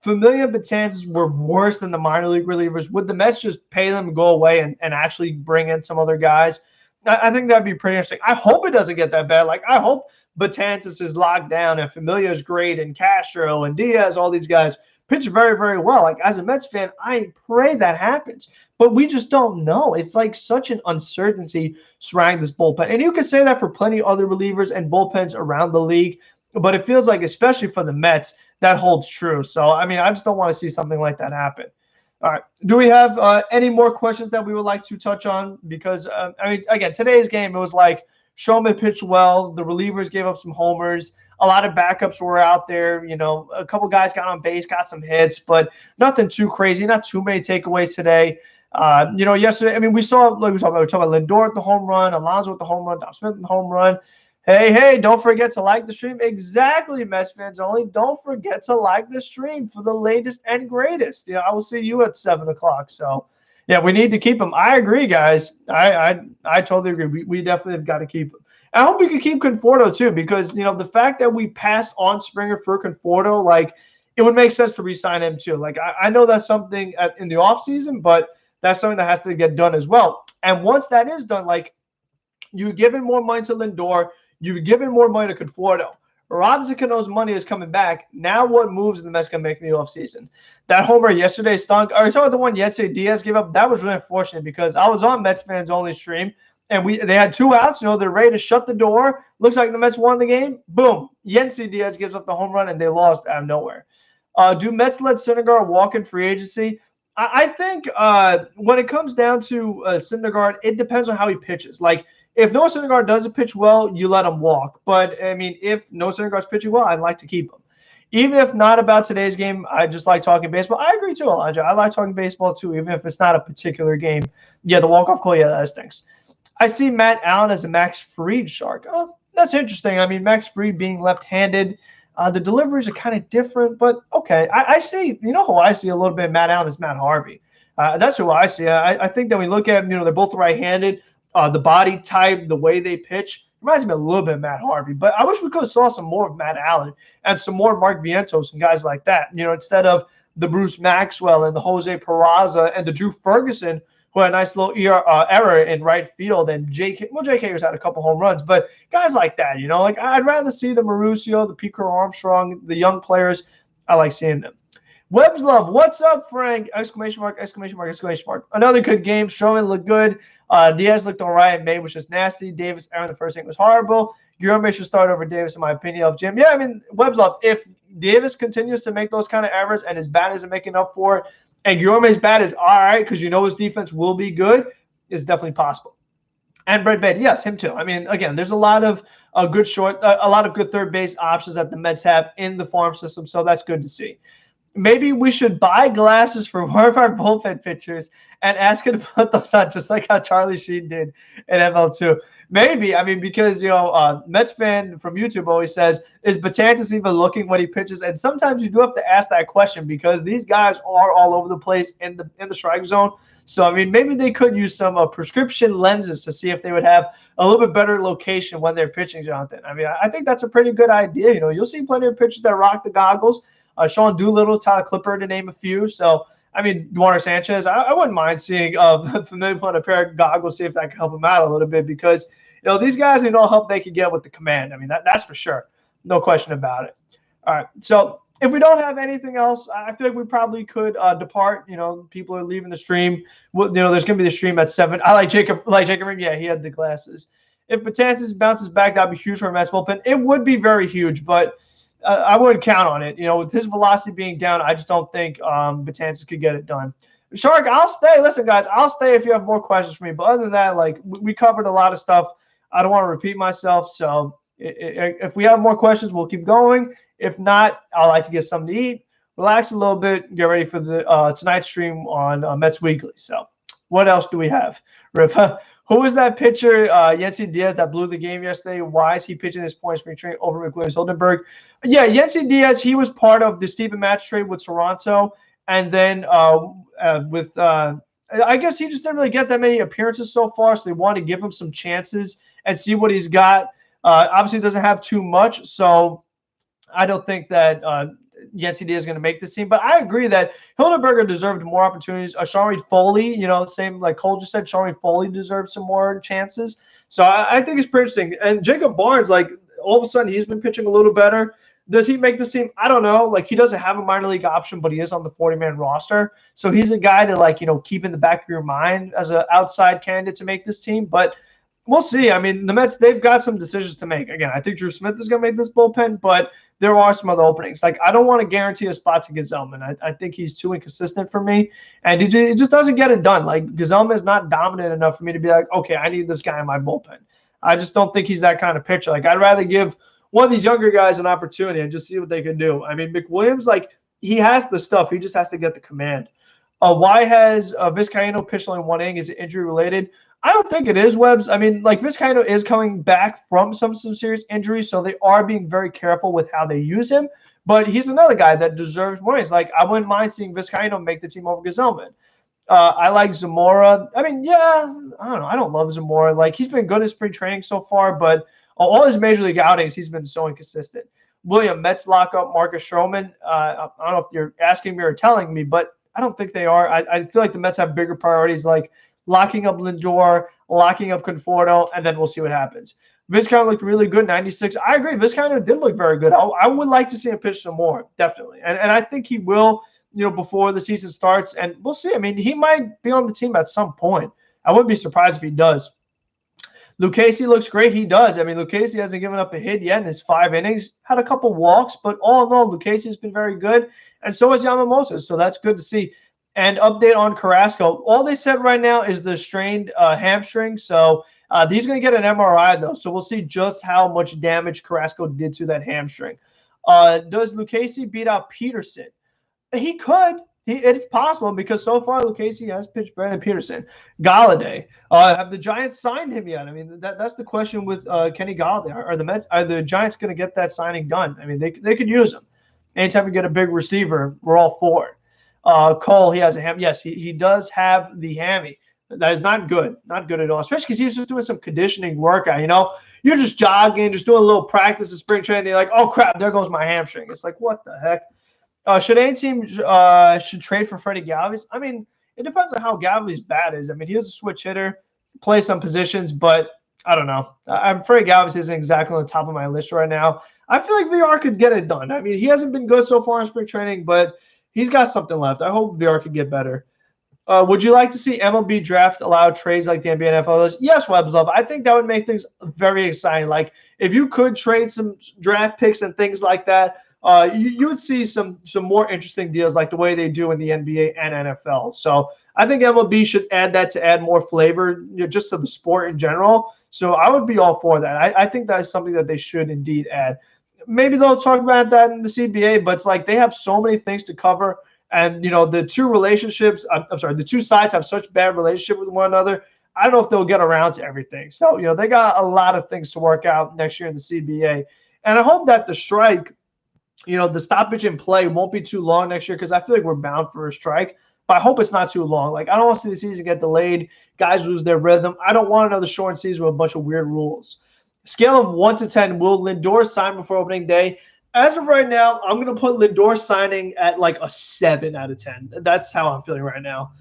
Familia and Betances were worse than the minor league relievers. Would the Mets just pay them to go away and actually bring in some other guys? I think that'd be pretty interesting. I hope it doesn't get that bad. I hope Betances is locked down and Familia is great and Castro and Diaz, all these guys pitch very, very well. As a Mets fan, I pray that happens. But we just don't know. It's such an uncertainty surrounding this bullpen. And you can say that for plenty of other relievers and bullpens around the league. But it feels like, especially for the Mets, that holds true. So, I just don't want to see something like that happen. All right. Do we have any more questions that we would like to touch on? Because, again, today's game, it was Stroman pitched well. The relievers gave up some homers. A lot of backups were out there. A couple guys got on base, got some hits, but nothing too crazy. Not too many takeaways today. Yesterday, we talked about Lindor at the home run, Alonso at the home run, Dom Smith at the home run. Hey, don't forget to like the stream. Exactly, Mets fans only. Don't forget to like the stream for the latest and greatest. I will see you at 7 o'clock. So, yeah, we need to keep them. I agree, guys. I totally agree. We definitely have got to keep them. I hope we can keep Conforto, too, because, the fact that we passed on Springer for Conforto, it would make sense to re-sign him, too. I know that's something in the offseason, but that's something that has to get done as well. And once that is done, you're giving more money to Lindor, you're giving more money to Conforto. Robinson Cano's money is coming back. Now what moves the Mets can make in the offseason? That homer yesterday stunk. Are you talking about the one yesterday Diaz gave up? That was really unfortunate because I was on Mets fans only stream, and they had 2 outs. They're ready to shut the door. Looks like the Mets won the game. Boom. Yency Diaz gives up the home run, and they lost out of nowhere. Do Mets let Syndergaard walk in free agency? I think when it comes down to Syndergaard, it depends on how he pitches. If Noah Syndergaard doesn't pitch well, you let him walk. But, if Noah Syndergaard's pitching well, I'd like to keep him. Even if not about today's game, I just like talking baseball. I agree, too, Elijah. I like talking baseball, too, even if it's not a particular game. Yeah, the walk-off call, yeah, that stinks. I see Matt Allen as a Max Fried Shark. Oh, that's interesting. Max Fried being left-handed. The deliveries are kind of different, but okay. I see, who I see a little bit of Matt Allen is Matt Harvey. That's who I see. I think that we look at, they're both right-handed. The body type, the way they pitch, reminds me a little bit of Matt Harvey. But I wish we could have saw some more of Matt Allen and some more Mark Vientos and guys like that. Instead of the Bruce Maxwell and the Jose Peraza and the Drew Ferguson, who had a nice little error in right field, and J.K. has had a couple home runs, but guys like that, I'd rather see the Mauricio, the Pico Armstrong, the young players. I like seeing them. Webb's Love, what's up, Frank? Exclamation mark, exclamation mark, exclamation mark. Another good game. Stroman looked good. Diaz looked all right. May was just nasty. Davis, Aaron, the first thing was horrible. Guillorme should start over Davis, in my opinion, of Jim. Yeah, Webb's Love, if Davis continues to make those kind of errors and his bat isn't making up for it, and Guillorme's bat is all right because his defense will be good, it's definitely possible. And Brett Baty, yes, him too. Again, there's a lot of good third base options that the Mets have in the farm system, so that's good to see. maybe we should buy glasses for one of our bullpen pitchers and ask him to put those on, just like how Charlie Sheen did in ML2. Maybe, I mean, because, Mets fan from YouTube always says, is Betances even looking when he pitches? And sometimes you do have to ask that question because these guys are all over the place in the strike zone. So, I mean, maybe they could use some prescription lenses to see if they would have a little bit better location when they're pitching, Jonathan. I mean, I think that's a pretty good idea. You'll see plenty of pitchers that rock the goggles. Sean Doolittle, Tyler Clipper, to name a few. So, I mean, Duaner Sanchez, I wouldn't mind seeing Familia put a pair of goggles, see if that could help him out a little bit because, these guys need all help they could get with the command. I mean, that's for sure. No question about it. All right. So, if we don't have anything else, I feel like we probably could depart. People are leaving the stream. There's going to be the stream at 7. I like Jacob. Yeah, he had the glasses. If Betances bounces back, that'd be huge for a Mets bullpen. It would be very huge, but I wouldn't count on it. With his velocity being down, I just don't think Betances could get it done. Shark, I'll stay. Listen, guys, I'll stay if you have more questions for me. But other than that, we covered a lot of stuff. I don't want to repeat myself. So if we have more questions, we'll keep going. If not, I'd like to get something to eat, relax a little bit, get ready for the tonight's stream on Mets Weekly. So what else do we have? Rip, who is that pitcher, Yennsy Diaz, that blew the game yesterday? Why is he pitching this point spring training over McWilliams Hildenberg? Yeah, Yennsy Diaz, he was part of the Steven Matz trade with Toronto. And then I guess he just didn't really get that many appearances so far, so they wanted to give him some chances and see what he's got. Obviously, doesn't have too much, so I don't think that Yennsy Diaz is going to make this team. But I agree that Hildenberger deserved more opportunities. Sean Reed Foley, same like Cole just said, Sean Reed Foley deserved some more chances. So I think it's pretty interesting. And Jacob Barnes, all of a sudden, he's been pitching a little better. Does he make this team? I don't know. He doesn't have a minor league option, but he is on the 40-man roster. So he's a guy to, keep in the back of your mind as an outside candidate to make this team. But we'll see. I mean, the Mets, they've got some decisions to make. Again, I think Drew Smith is going to make this bullpen, but there are some other openings. I don't want to guarantee a spot to Gesellman. I think he's too inconsistent for me, and he just doesn't get it done. Gesellman is not dominant enough for me to be like, okay, I need this guy in my bullpen. I just don't think he's that kind of pitcher. I'd rather give one of these younger guys an opportunity and just see what they can do. I mean, McWilliams, he has the stuff. He just has to get the command. Why has Vizcaíno pitched only one inning? Is it injury related? I don't think it is, Webbs. I mean, Vizcaíno is coming back from some serious injuries, so they are being very careful with how they use him. But he's another guy that deserves more innings. I wouldn't mind seeing Vizcaíno make the team over Gesellman. I like Zamora. I mean, yeah, I don't know. I don't love Zamora. He's been good at spring training so far, but all his major league outings, he's been so inconsistent. William, Mets lock up Marcus Stroman. I don't know if you're asking me or telling me, but I don't think they are. I feel like the Mets have bigger priorities, locking up Lindor, locking up Conforto, and then we'll see what happens. Vizcaíno looked really good, 96. I agree. Vizcaíno did look very good. I would like to see him pitch some more, definitely. And I think he will, before the season starts. And we'll see. I mean, he might be on the team at some point. I wouldn't be surprised if he does. Lucchesi looks great. He does. I mean, Lucchesi hasn't given up a hit yet in his 5 innings. Had a couple walks, but all in all, Lucchesi has been very good. And so has Yamamoto. So that's good to see. And update on Carrasco. All they said right now is the strained hamstring. So he's going to get an MRI, though. So we'll see just how much damage Carrasco did to that hamstring. Does Lucchesi beat out Peterson? He could. It's possible because so far Lucchesi has pitched better than Peterson. Galladay. Have the Giants signed him yet? I mean, that's the question with Kenny Galladay. Are the Giants going to get that signing done? I mean, they could use him. Anytime we get a big receiver, we're all for it. Cole, he has a ham. Yes, he does have the hammy. That is not good. Not good at all, especially because he's just doing some conditioning workout. You're just jogging, just doing a little practice in spring training. They're like, oh, crap, there goes my hamstring. It's like, what the heck? Should any team should trade for Freddie Galvis? I mean, it depends on how Galvis' bat is. I mean, he is a switch hitter, plays some positions, but I don't know. I'm afraid Galvis isn't exactly on the top of my list right now. I feel like VR could get it done. I mean, he hasn't been good so far in spring training, but he's got something left. I hope VR could get better. Would you like to see MLB draft allow trades like the NBA NFL does? Yes, Webb's Love. I think that would make things very exciting. If you could trade some draft picks and things like that, you would see some more interesting deals like the way they do in the NBA and NFL. So I think MLB should add that to add more flavor just to the sport in general. So I would be all for that. I think that is something that they should indeed add. maybe they'll talk about that in the CBA, but it's like they have so many things to cover. And, the two relationships, I'm sorry, the two sides have such bad relationship with one another. I don't know if they'll get around to everything. So, they got a lot of things to work out next year in the CBA. And I hope that the strike, the stoppage in play won't be too long next year, because I feel like we're bound for a strike. But I hope it's not too long. Like, I don't want to see the season get delayed. Guys lose their rhythm. I don't want another short season with a bunch of weird rules. Scale of 1 to 10. Will Lindor sign before opening day? As of right now, I'm going to put Lindor signing at like a 7 out of 10. That's how I'm feeling right now.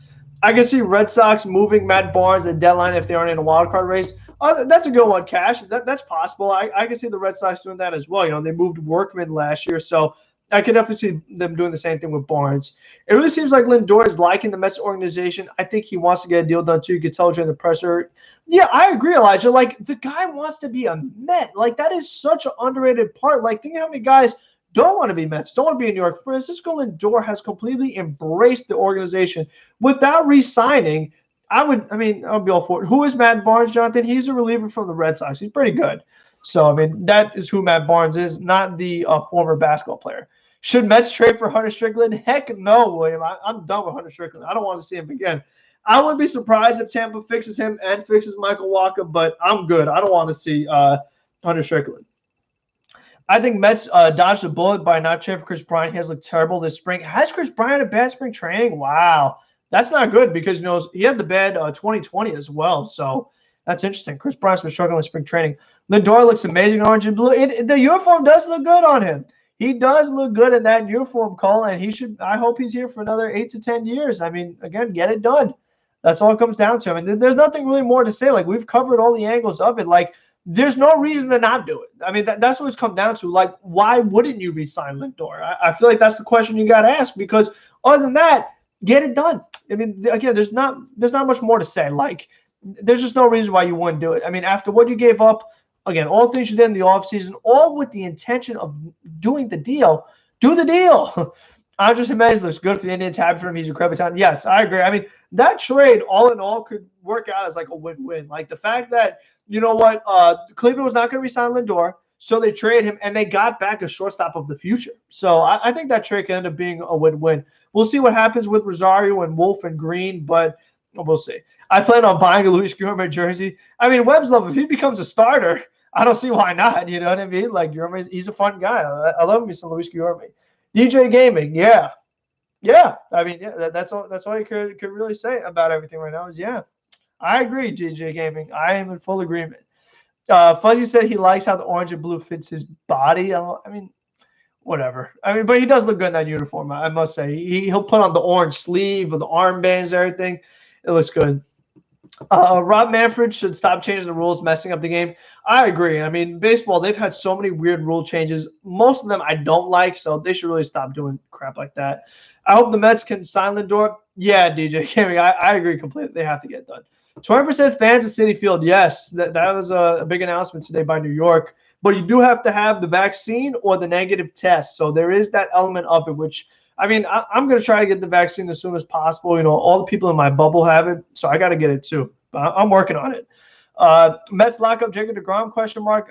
I can see Red Sox moving Matt Barnes at deadline if they aren't in a wild card race. That's a good one, Cash. That's possible. I can see the Red Sox doing that as well. They moved Workman last year, so I can definitely see them doing the same thing with Barnes. It really seems like Lindor is liking the Mets organization. I think he wants to get a deal done too. You could tell during the presser. Yeah, I agree, Elijah. Like, the guy wants to be a Met. Like, that is such an underrated part. Like, think of how many guys don't want to be Mets, don't want to be in New York. Francisco Lindor has completely embraced the organization. Without re-signing, I'll be all for it. Who is Matt Barnes, Jonathan? He's a reliever from the Red Sox. He's pretty good. So, that is who Matt Barnes is, not the former basketball player. Should Mets trade for Hunter Strickland? Heck no, William. I'm done with Hunter Strickland. I don't want to see him again. I wouldn't be surprised if Tampa fixes him and fixes Michael Walker, but I'm good. I don't want to see Hunter Strickland. I think Mets dodged a bullet by not trading for Chris Bryant. He has looked terrible this spring. Has Chris Bryant a bad spring training? Wow. That's not good, because he had the bad 2020 as well. So that's interesting. Chris Bryant's been struggling in spring training. Lindor looks amazing in orange and blue. The uniform does look good on him. He does look good in that uniform, Cole, and I hope he's here for another 8 to 10 years. Again, get it done. That's all it comes down to. There's nothing really more to say. Like, we've covered all the angles of it. Like, there's no reason to not do it. That's what it's come down to. Like, why wouldn't you re-sign Lindor? I feel like that's the question you got to ask, because other than that, get it done. Again, there's not much more to say. Like, there's just no reason why you wouldn't do it. After what you gave up, again, all things you did in the offseason, all with the intention of doing the deal, do the deal. Andres Jimenez looks good for the Indians. Happy for him. He's a incredible talent. Yes, I agree. That trade, all in all, could work out as like a win-win. Like, the fact that, Cleveland was not going to re-sign Lindor, so they traded him, and they got back a shortstop of the future. So I think that trade can end up being a win-win. We'll see what happens with Rosario and Wolf and Green, but we'll see. I plan on buying a Luis Guillorme jersey. Webb's love, if he becomes a starter, I don't see why not. You know what I mean? Like, Guillorme, he's a fun guy. I love me some Luis Guillorme. DJ Gaming, yeah. That's all you could really say about everything right now is yeah. I agree, DJ Gaming. I am in full agreement. Fuzzy said he likes how the orange and blue fits his body. Whatever. But he does look good in that uniform, I must say. He'll put on the orange sleeve with the armbands and everything. It looks good. Rob Manfred should stop changing the rules, messing up the game. I agree. Baseball, they've had so many weird rule changes. Most of them I don't like, so they should really stop doing crap like that. I hope the Mets can sign Lindor. Yeah, DJ Gaming, I agree completely. They have to get done. 20% fans at Citi Field. Yes, that was a big announcement today by New York. But you do have to have the vaccine or the negative test. So there is that element of it, which, I'm going to try to get the vaccine as soon as possible. All the people in my bubble have it, so I got to get it too. But I'm working on it. Mets lock up Jacob deGrom, question mark.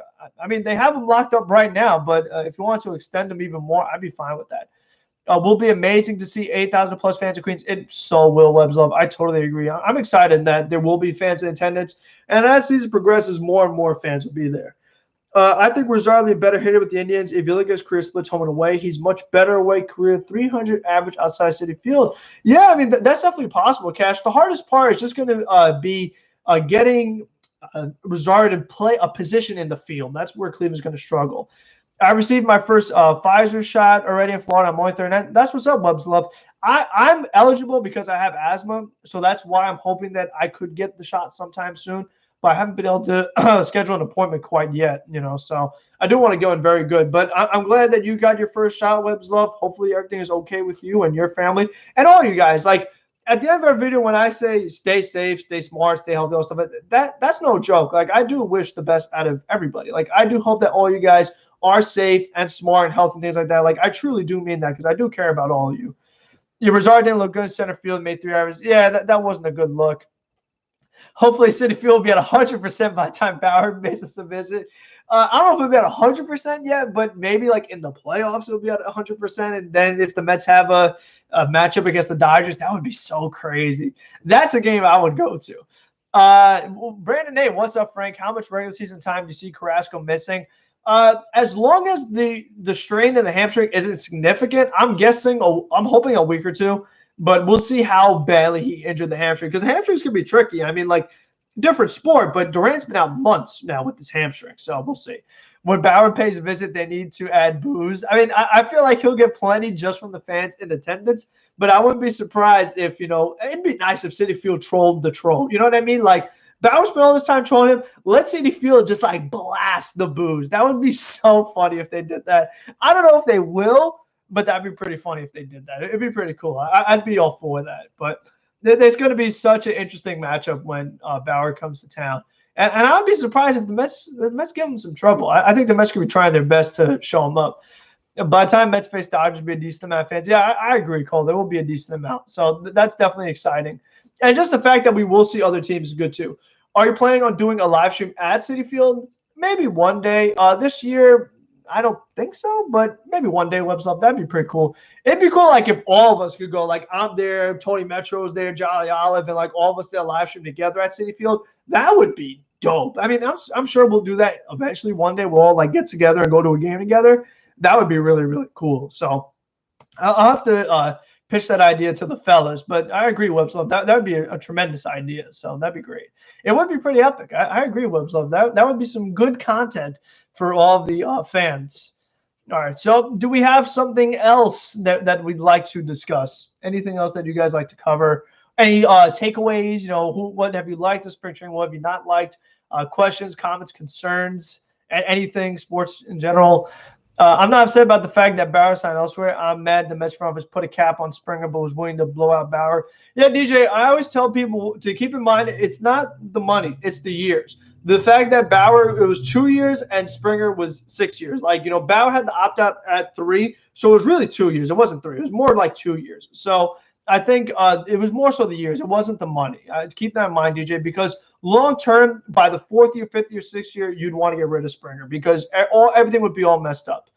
They have him locked up right now, but if you want to extend him even more, I'd be fine with that. Will be amazing to see 8,000 plus fans at Queens. It so will, Webb's love. I totally agree. I'm excited that there will be fans in attendance, and as season progresses, more and more fans will be there. I think Rosario will be a better hitter with the Indians. If you look at his career splits home and away, he's much better away career, 300 average outside Citi Field. Yeah, that's definitely possible, Cash. The hardest part is just going to be getting Rosario to play a position in the field. That's where Cleveland's going to struggle. I received my first Pfizer shot already in Florida. I'm only 39. That's what's up, Bubs Love. I'm eligible because I have asthma, so that's why I'm hoping that I could get the shot sometime soon. But I haven't been able to schedule an appointment quite yet, so I do want to go in very good. But I'm glad that you got your first shot, Webb's love. Hopefully everything is okay with you and your family and all you guys. Like, at the end of our video, when I say stay safe, stay smart, stay healthy, all stuff, that's no joke. Like, I do wish the best out of everybody. Like, I do hope that all you guys are safe and smart and healthy and things like that. Like, I truly do mean that because I do care about all of you. Your Rosario didn't look good in center field, made 3 errors. Yeah, that wasn't a good look. Hopefully, Citi Field will be at 100% by the time Bauer makes us a visit. I don't know if it'll be at 100% yet, but maybe like in the playoffs it'll be at 100%. And then if the Mets have a matchup against the Dodgers, that would be so crazy. That's a game I would go to. Brandon A, what's up, Frank? How much regular season time do you see Carrasco missing? As long as the strain in the hamstring isn't significant, I'm hoping a week or two, but we'll see how badly he injured the hamstring, because the hamstrings can be tricky. I mean, like, different sport, but Durant's been out months now with his hamstring, so we'll see. When Bauer pays a visit, they need to add booze. I mean, I feel like he'll get plenty just from the fans in attendance, but I wouldn't be surprised if, it'd be nice if Citi Field trolled the troll. You know what I mean? Like, Bauer spent all this time trolling him. Let Citi Field just like blast the booze. That would be so funny if they did that. I don't know if they will, but that'd be pretty funny if they did that. It'd be pretty cool. I'd be all for that. But there's going to be such an interesting matchup when Bauer comes to town. And I'd be surprised if the Mets give him some trouble. I think the Mets could be trying their best to show him up. By the time Mets face Dodgers, will be a decent amount of fans. Yeah, I agree, Cole. There will be a decent amount. So that's definitely exciting. And just the fact that we will see other teams is good too. Are you planning on doing a live stream at Citi Field? Maybe one day. This year, I don't think so, but maybe one day, Web's Love. That'd be pretty cool. It'd be cool, like, if all of us could go. Like, I'm there, Tony Metro's there, Jolly Olive, and like all of us there live stream together at Citi Field. That would be dope. I mean, I'm sure we'll do that eventually. One day we'll all like get together and go to a game together. That would be really, really cool. So I'll have to pitch that idea to the fellas. But I agree, Web's Love. That would be a tremendous idea. So that'd be great. It would be pretty epic. I agree, Web's Love. That would be some good content for all the fans. All right. So do we have something else that we'd like to discuss? Anything else that you guys like to cover? Any takeaways? What have you liked the spring training? What have you not liked? Questions, comments, concerns, anything sports in general. I'm not upset about the fact that Bauer signed elsewhere. I'm mad the Mets front office put a cap on Springer but was willing to blow out Bauer. Yeah, DJ, I always tell people to keep in mind it's not the money, it's the years. The fact that Bauer, it was 2 years and Springer was 6 years. Like, Bauer had to opt out at 3, so it was really 2 years. It wasn't 3. It was more like 2 years. So I think it was more so the years. It wasn't the money. Keep that in mind, DJ, because long term, by the 4th year, 5th year, 6th year, you'd want to get rid of Springer because everything would be all messed up.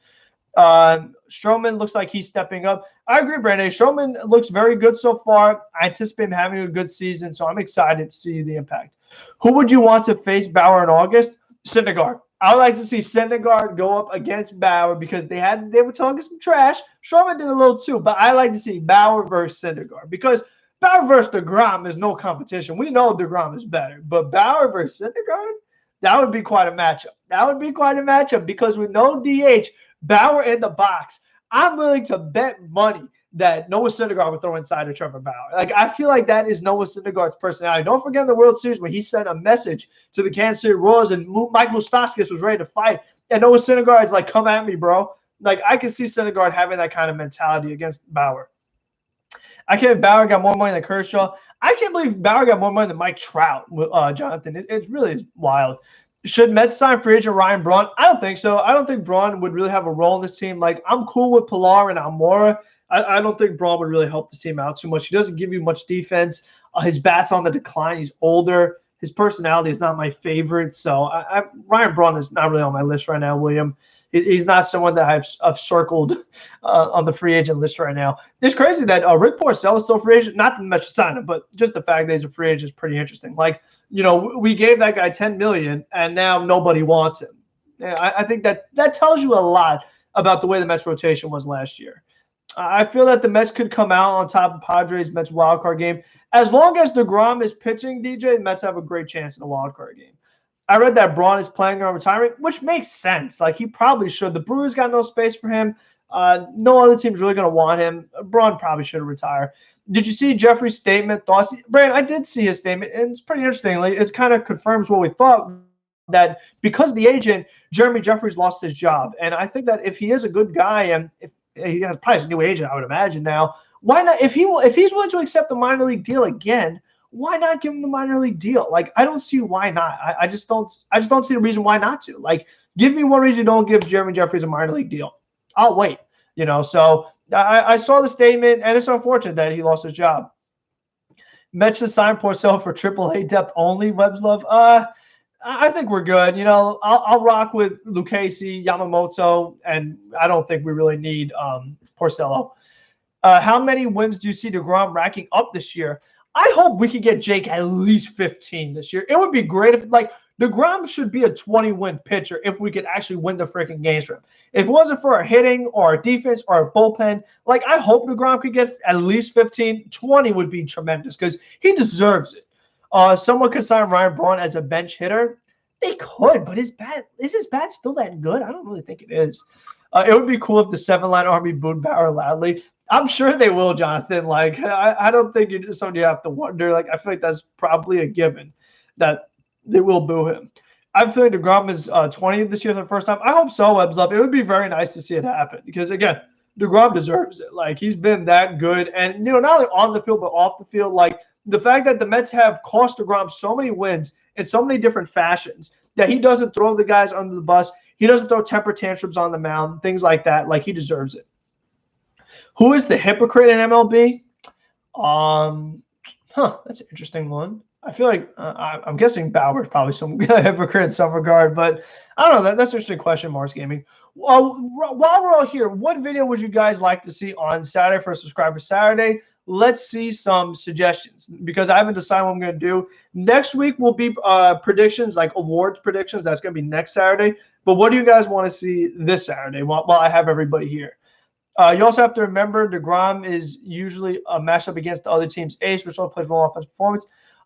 Stroman looks like he's stepping up. I agree, Brandon. Stroman looks very good so far. I anticipate him having a good season, so I'm excited to see the impact. Who would you want to face Bauer in August? Syndergaard. I would like to see Syndergaard go up against Bauer because they were talking some trash. Stroman did a little too, but I like to see Bauer versus Syndergaard because Bauer versus DeGrom is no competition. We know DeGrom is better, but Bauer versus Syndergaard, that would be quite a matchup. That would be quite a matchup because with no DH, Bauer in the box, I'm willing to bet money that Noah Syndergaard would throw inside of Trevor Bauer. Like, I feel like that is Noah Syndergaard's personality. Don't forget the World Series where he sent a message to the Kansas City Royals and Mike Moustakas was ready to fight. And Noah Syndergaard's like, come at me, bro. Like, I can see Syndergaard having that kind of mentality against Bauer. I can't believe Bauer got more money than Kershaw. I can't believe Bauer got more money than Mike Trout, Jonathan. It really is wild. Should Mets sign free agent Ryan Braun? I don't think so. I don't think Braun would really have a role in this team. Like, I'm cool with Pilar and Almora. I don't think Braun would really help this team out too much. He doesn't give you much defense. His bat's on the decline. He's older. His personality is not my favorite. So Ryan Braun is not really on my list right now, William. He's not someone that I've circled on the free agent list right now. It's crazy that Rick Porcello is still a free agent. Not that the Mets should sign him, but just the fact that he's a free agent is pretty interesting. Like, we gave that guy $10 million, and now nobody wants him. Yeah, I think that tells you a lot about the way the Mets rotation was last year. I feel that the Mets could come out on top of Padres Mets wildcard game. As long as DeGrom is pitching, DJ, the Mets have a great chance in the wildcard game. I read that Braun is planning on retiring, which makes sense. Like, he probably should. The Brewers got no space for him. No other team's really going to want him. Braun probably should retire. Did you see Jeffrey's statement? Thoughts? Brandon, I did see his statement, and it's pretty interesting. Like, it kind of confirms what we thought, that because the agent, Jeremy Jeffries, lost his job. And I think that if he is a good guy, and if he has probably a new agent, I would imagine now, why not? If he's willing to accept the minor league deal again, why not give him the minor league deal? Like, I don't see why not. I just don't see the reason why not to. Like, give me one reason you don't give Jeremy Jeffries a minor league deal. I'll wait. So I saw the statement, and it's unfortunate that he lost his job. Mets to sign Porcello for AAA depth only, Webb's Love. I think we're good. I'll rock with Lucchesi, Yamamoto, and I don't think we really need Porcello. How many wins do you see DeGrom racking up this year? I hope we could get Jake at least 15 this year. It would be great if, like, DeGrom should be a 20-win pitcher if we could actually win the freaking games for him. If it wasn't for our hitting or our defense or our bullpen, like, I hope DeGrom could get at least 15. 20 would be tremendous because he deserves it. Someone could sign Ryan Braun as a bench hitter. They could, but is his bat still that good? I don't really think it is. It would be cool if the 7-line army booed Bauer loudly. I'm sure they will, Jonathan. Like, I don't think it's something you have to wonder. Like, I feel like that's probably a given that they will boo him. I'm feeling DeGrom is 20 this year for the first time. I hope so, Webs up. It would be very nice to see it happen because, again, DeGrom deserves it. Like, he's been that good. And, not only on the field but off the field. Like, the fact that the Mets have cost DeGrom so many wins in so many different fashions that he doesn't throw the guys under the bus. He doesn't throw temper tantrums on the mound, things like that. Like, he deserves it. Who is the hypocrite in MLB? That's an interesting one. I feel like I'm guessing Bauer's probably some hypocrite in some regard, but I don't know. That's an interesting question, Mars Gaming. While we're all here, what video would you guys like to see on Saturday for Subscriber Saturday? Let's see some suggestions because I haven't decided what I'm going to do. Next week will be predictions, like awards predictions. That's going to be next Saturday. But what do you guys want to see this Saturday while I have everybody here? You also have to remember DeGrom is usually a matchup against the other team's ace, which only plays role offensive performance.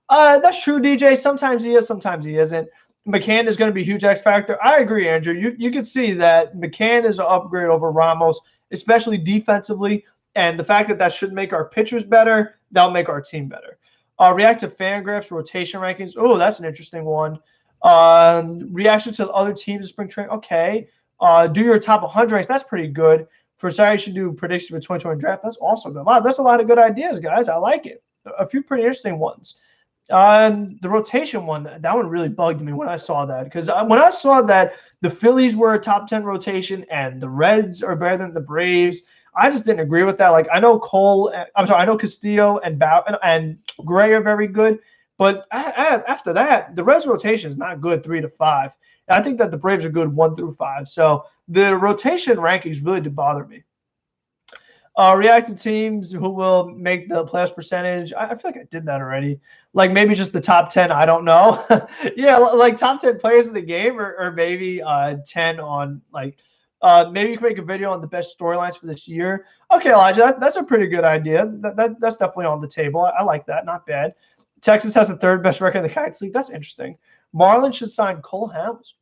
That's true, DJ. Sometimes he is, sometimes he isn't. McCann is going to be a huge X factor. I agree, Andrew. You can see that McCann is an upgrade over Ramos, especially defensively. And the fact that should make our pitchers better, that'll make our team better. React to Fangraphs rotation rankings. Oh, that's an interesting one. Reaction to the other teams in spring training. Okay. Do your top 100 ranks. That's pretty good. For Saturday, you should do predictions for 2020 draft. That's also good. Wow, that's a lot of good ideas, guys. I like it. A few pretty interesting ones. The rotation one, that one really bugged me when I saw that. Because when I saw that the Phillies were a top 10 rotation and the Reds are better than the Braves, I just didn't agree with that. Like, I know I know Castillo and Gray are very good. But after that, the Reds rotation is not good 3 to 5. And I think that the Braves are good 1 through 5. So the rotation rankings really did bother me. React to teams who will make the playoffs percentage. I feel like I did that already. Like maybe just the top 10. I don't know. Yeah, like top 10 players in the game, or maybe 10 on like maybe you can make a video on the best storylines for this year. Okay, Elijah, that's a pretty good idea. That's definitely on the table. I like that. Not bad. Texas has the 3rd best record in the Kites League. That's interesting. Marlins should sign Cole Hamels.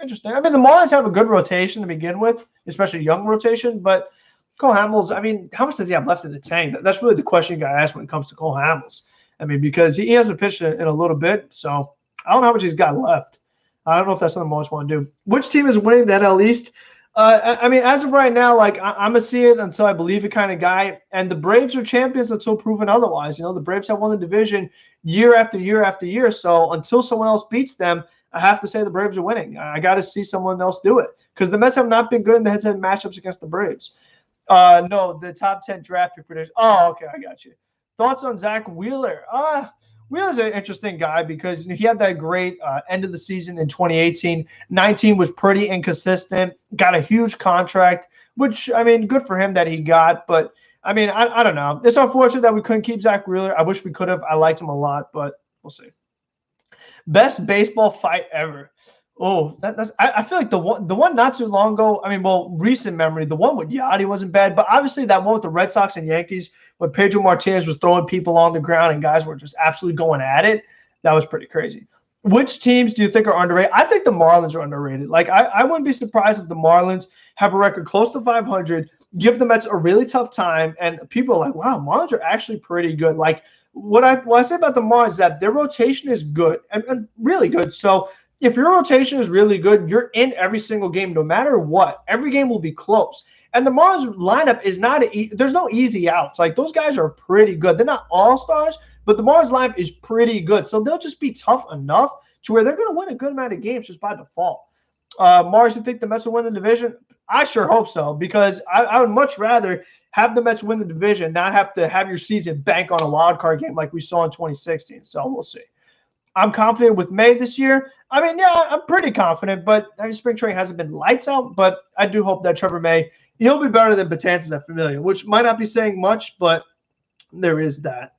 Interesting. I mean, the Marlins have a good rotation to begin with, especially young rotation. But Cole Hamels, I mean, how much does he have left in the tank? That's really the question you got to ask when it comes to Cole Hamels. I mean, because he hasn't pitched in a little bit, so I don't know how much he's got left. I don't know if that's something the Marlins want to do. Which team is winning the NL East? I mean, as of right now, like I'm a see it until I believe it kind of guy. And the Braves are champions until proven otherwise. The Braves have won the division year after year after year. So until someone else beats them, I have to say the Braves are winning. I got to see someone else do it because the Mets have not been good in the head-to-head matchups against the Braves. No, the top 10 draft pick prediction. Oh, okay, I got you. Thoughts on Zach Wheeler? Wheeler's an interesting guy because he had that great end of the season in 2018. 19 was pretty inconsistent. Got a huge contract, which, I mean, good for him that he got. But, I mean, I don't know. It's unfortunate that we couldn't keep Zach Wheeler. I wish we could have. I liked him a lot, but we'll see. Best baseball fight ever. Oh, I feel like the one not too long ago, I mean, well, recent memory, the one with Yachty wasn't bad, but obviously that one with the Red Sox and Yankees when Pedro Martinez was throwing people on the ground and guys were just absolutely going at it, that was pretty crazy. Which teams do you think are underrated? I think the Marlins are underrated. Like, I wouldn't be surprised if the Marlins have a record close to 500, give the Mets a really tough time, and people are like, wow, Marlins are actually pretty good. Like, what I say about the Marlins is that their rotation is good and really good. So if your rotation is really good, you're in every single game, no matter what. Every game will be close. And the Marlins lineup is not there's no easy outs. Like, those guys are pretty good. They're not all-stars, but the Marlins lineup is pretty good. So they'll just be tough enough to where they're going to win a good amount of games just by default. Mars, you think the Mets will win the division? I sure hope so, because I would much rather have the Mets win the division, not have to have your season bank on a wild card game like we saw in 2016. So we'll see. I'm confident with May this year. I mean, yeah, I'm pretty confident, but I mean, spring training hasn't been lights out. But I do hope that Trevor May, he'll be better than Betances at Familia, which might not be saying much, but there is that.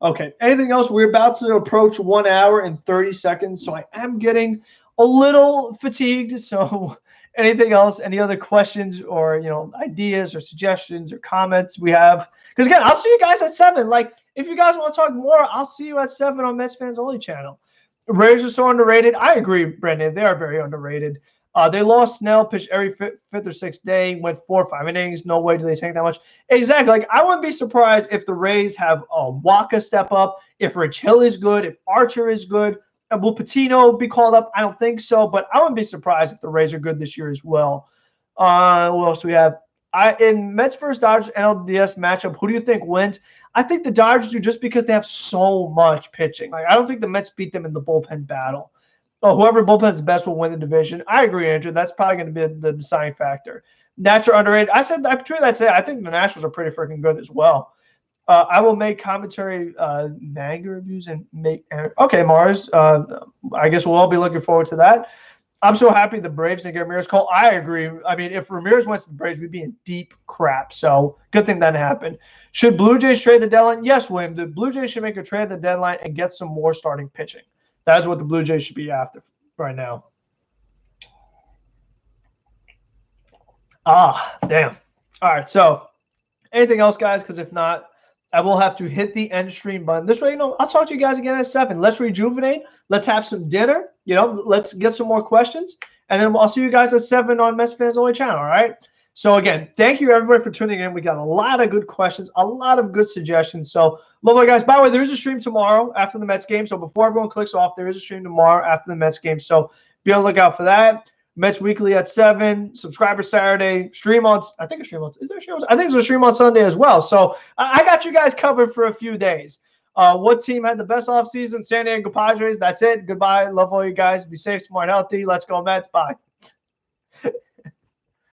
Okay, anything else? We're about to approach 1 hour and 30 seconds, so I am getting a little fatigued. So anything else, any other questions or, ideas or suggestions or comments we have? Because again, I'll see you guys at 7. Like, if you guys want to talk more, I'll see you at 7 on Mets Fans Only channel. Rays are so underrated. I agree, Brendan. They are very underrated. They lost Snell, pitched every fifth or sixth day, went 4 or 5 innings. No way do they take that much. Exactly. Like, I wouldn't be surprised if the Rays have Waka step up, if Rich Hill is good, if Archer is good. Will Patino be called up? I don't think so, but I wouldn't be surprised if the Rays are good this year as well. What else do we have? In Mets versus Dodgers NLDS matchup, who do you think wins? I think the Dodgers do, just because they have so much pitching. Like, I don't think the Mets beat them in the bullpen battle. Whoever bullpen is the best will win the division. I agree, Andrew. That's probably going to be the deciding factor. Nats are underrated. I think the Nationals are pretty freaking good as well. I will make commentary manga reviews and make – okay, Mars. I guess we'll all be looking forward to that. I'm so happy the Braves didn't get Ramirez call. I agree. I mean, if Ramirez went to the Braves, we'd be in deep crap. So good thing that happened. Should Blue Jays trade the deadline? Yes, William. The Blue Jays should make a trade at the deadline and get some more starting pitching. That's what the Blue Jays should be after right now. Damn. All right, so anything else, guys? Because if not, I will have to hit the end stream button. This way, I'll talk to you guys again at 7. Let's rejuvenate. Let's have some dinner. Let's get some more questions. And then I'll see you guys at 7 on Mets Fans Only channel, all right? So, again, thank you, everybody, for tuning in. We got a lot of good questions, a lot of good suggestions. So, love you guys. By the way, there is a stream tomorrow after the Mets game. So, before everyone clicks off, there is a stream tomorrow after the Mets game. So, be on the lookout for that. Mets Weekly at 7, Subscriber Saturday, stream on – I think a stream on – is there a stream on – I think there's a stream on Sunday as well. So, I got you guys covered for a few days. What team had the best offseason? San Diego Padres. That's it. Goodbye. Love all you guys. Be safe, smart, healthy. Let's go, Mets. Bye.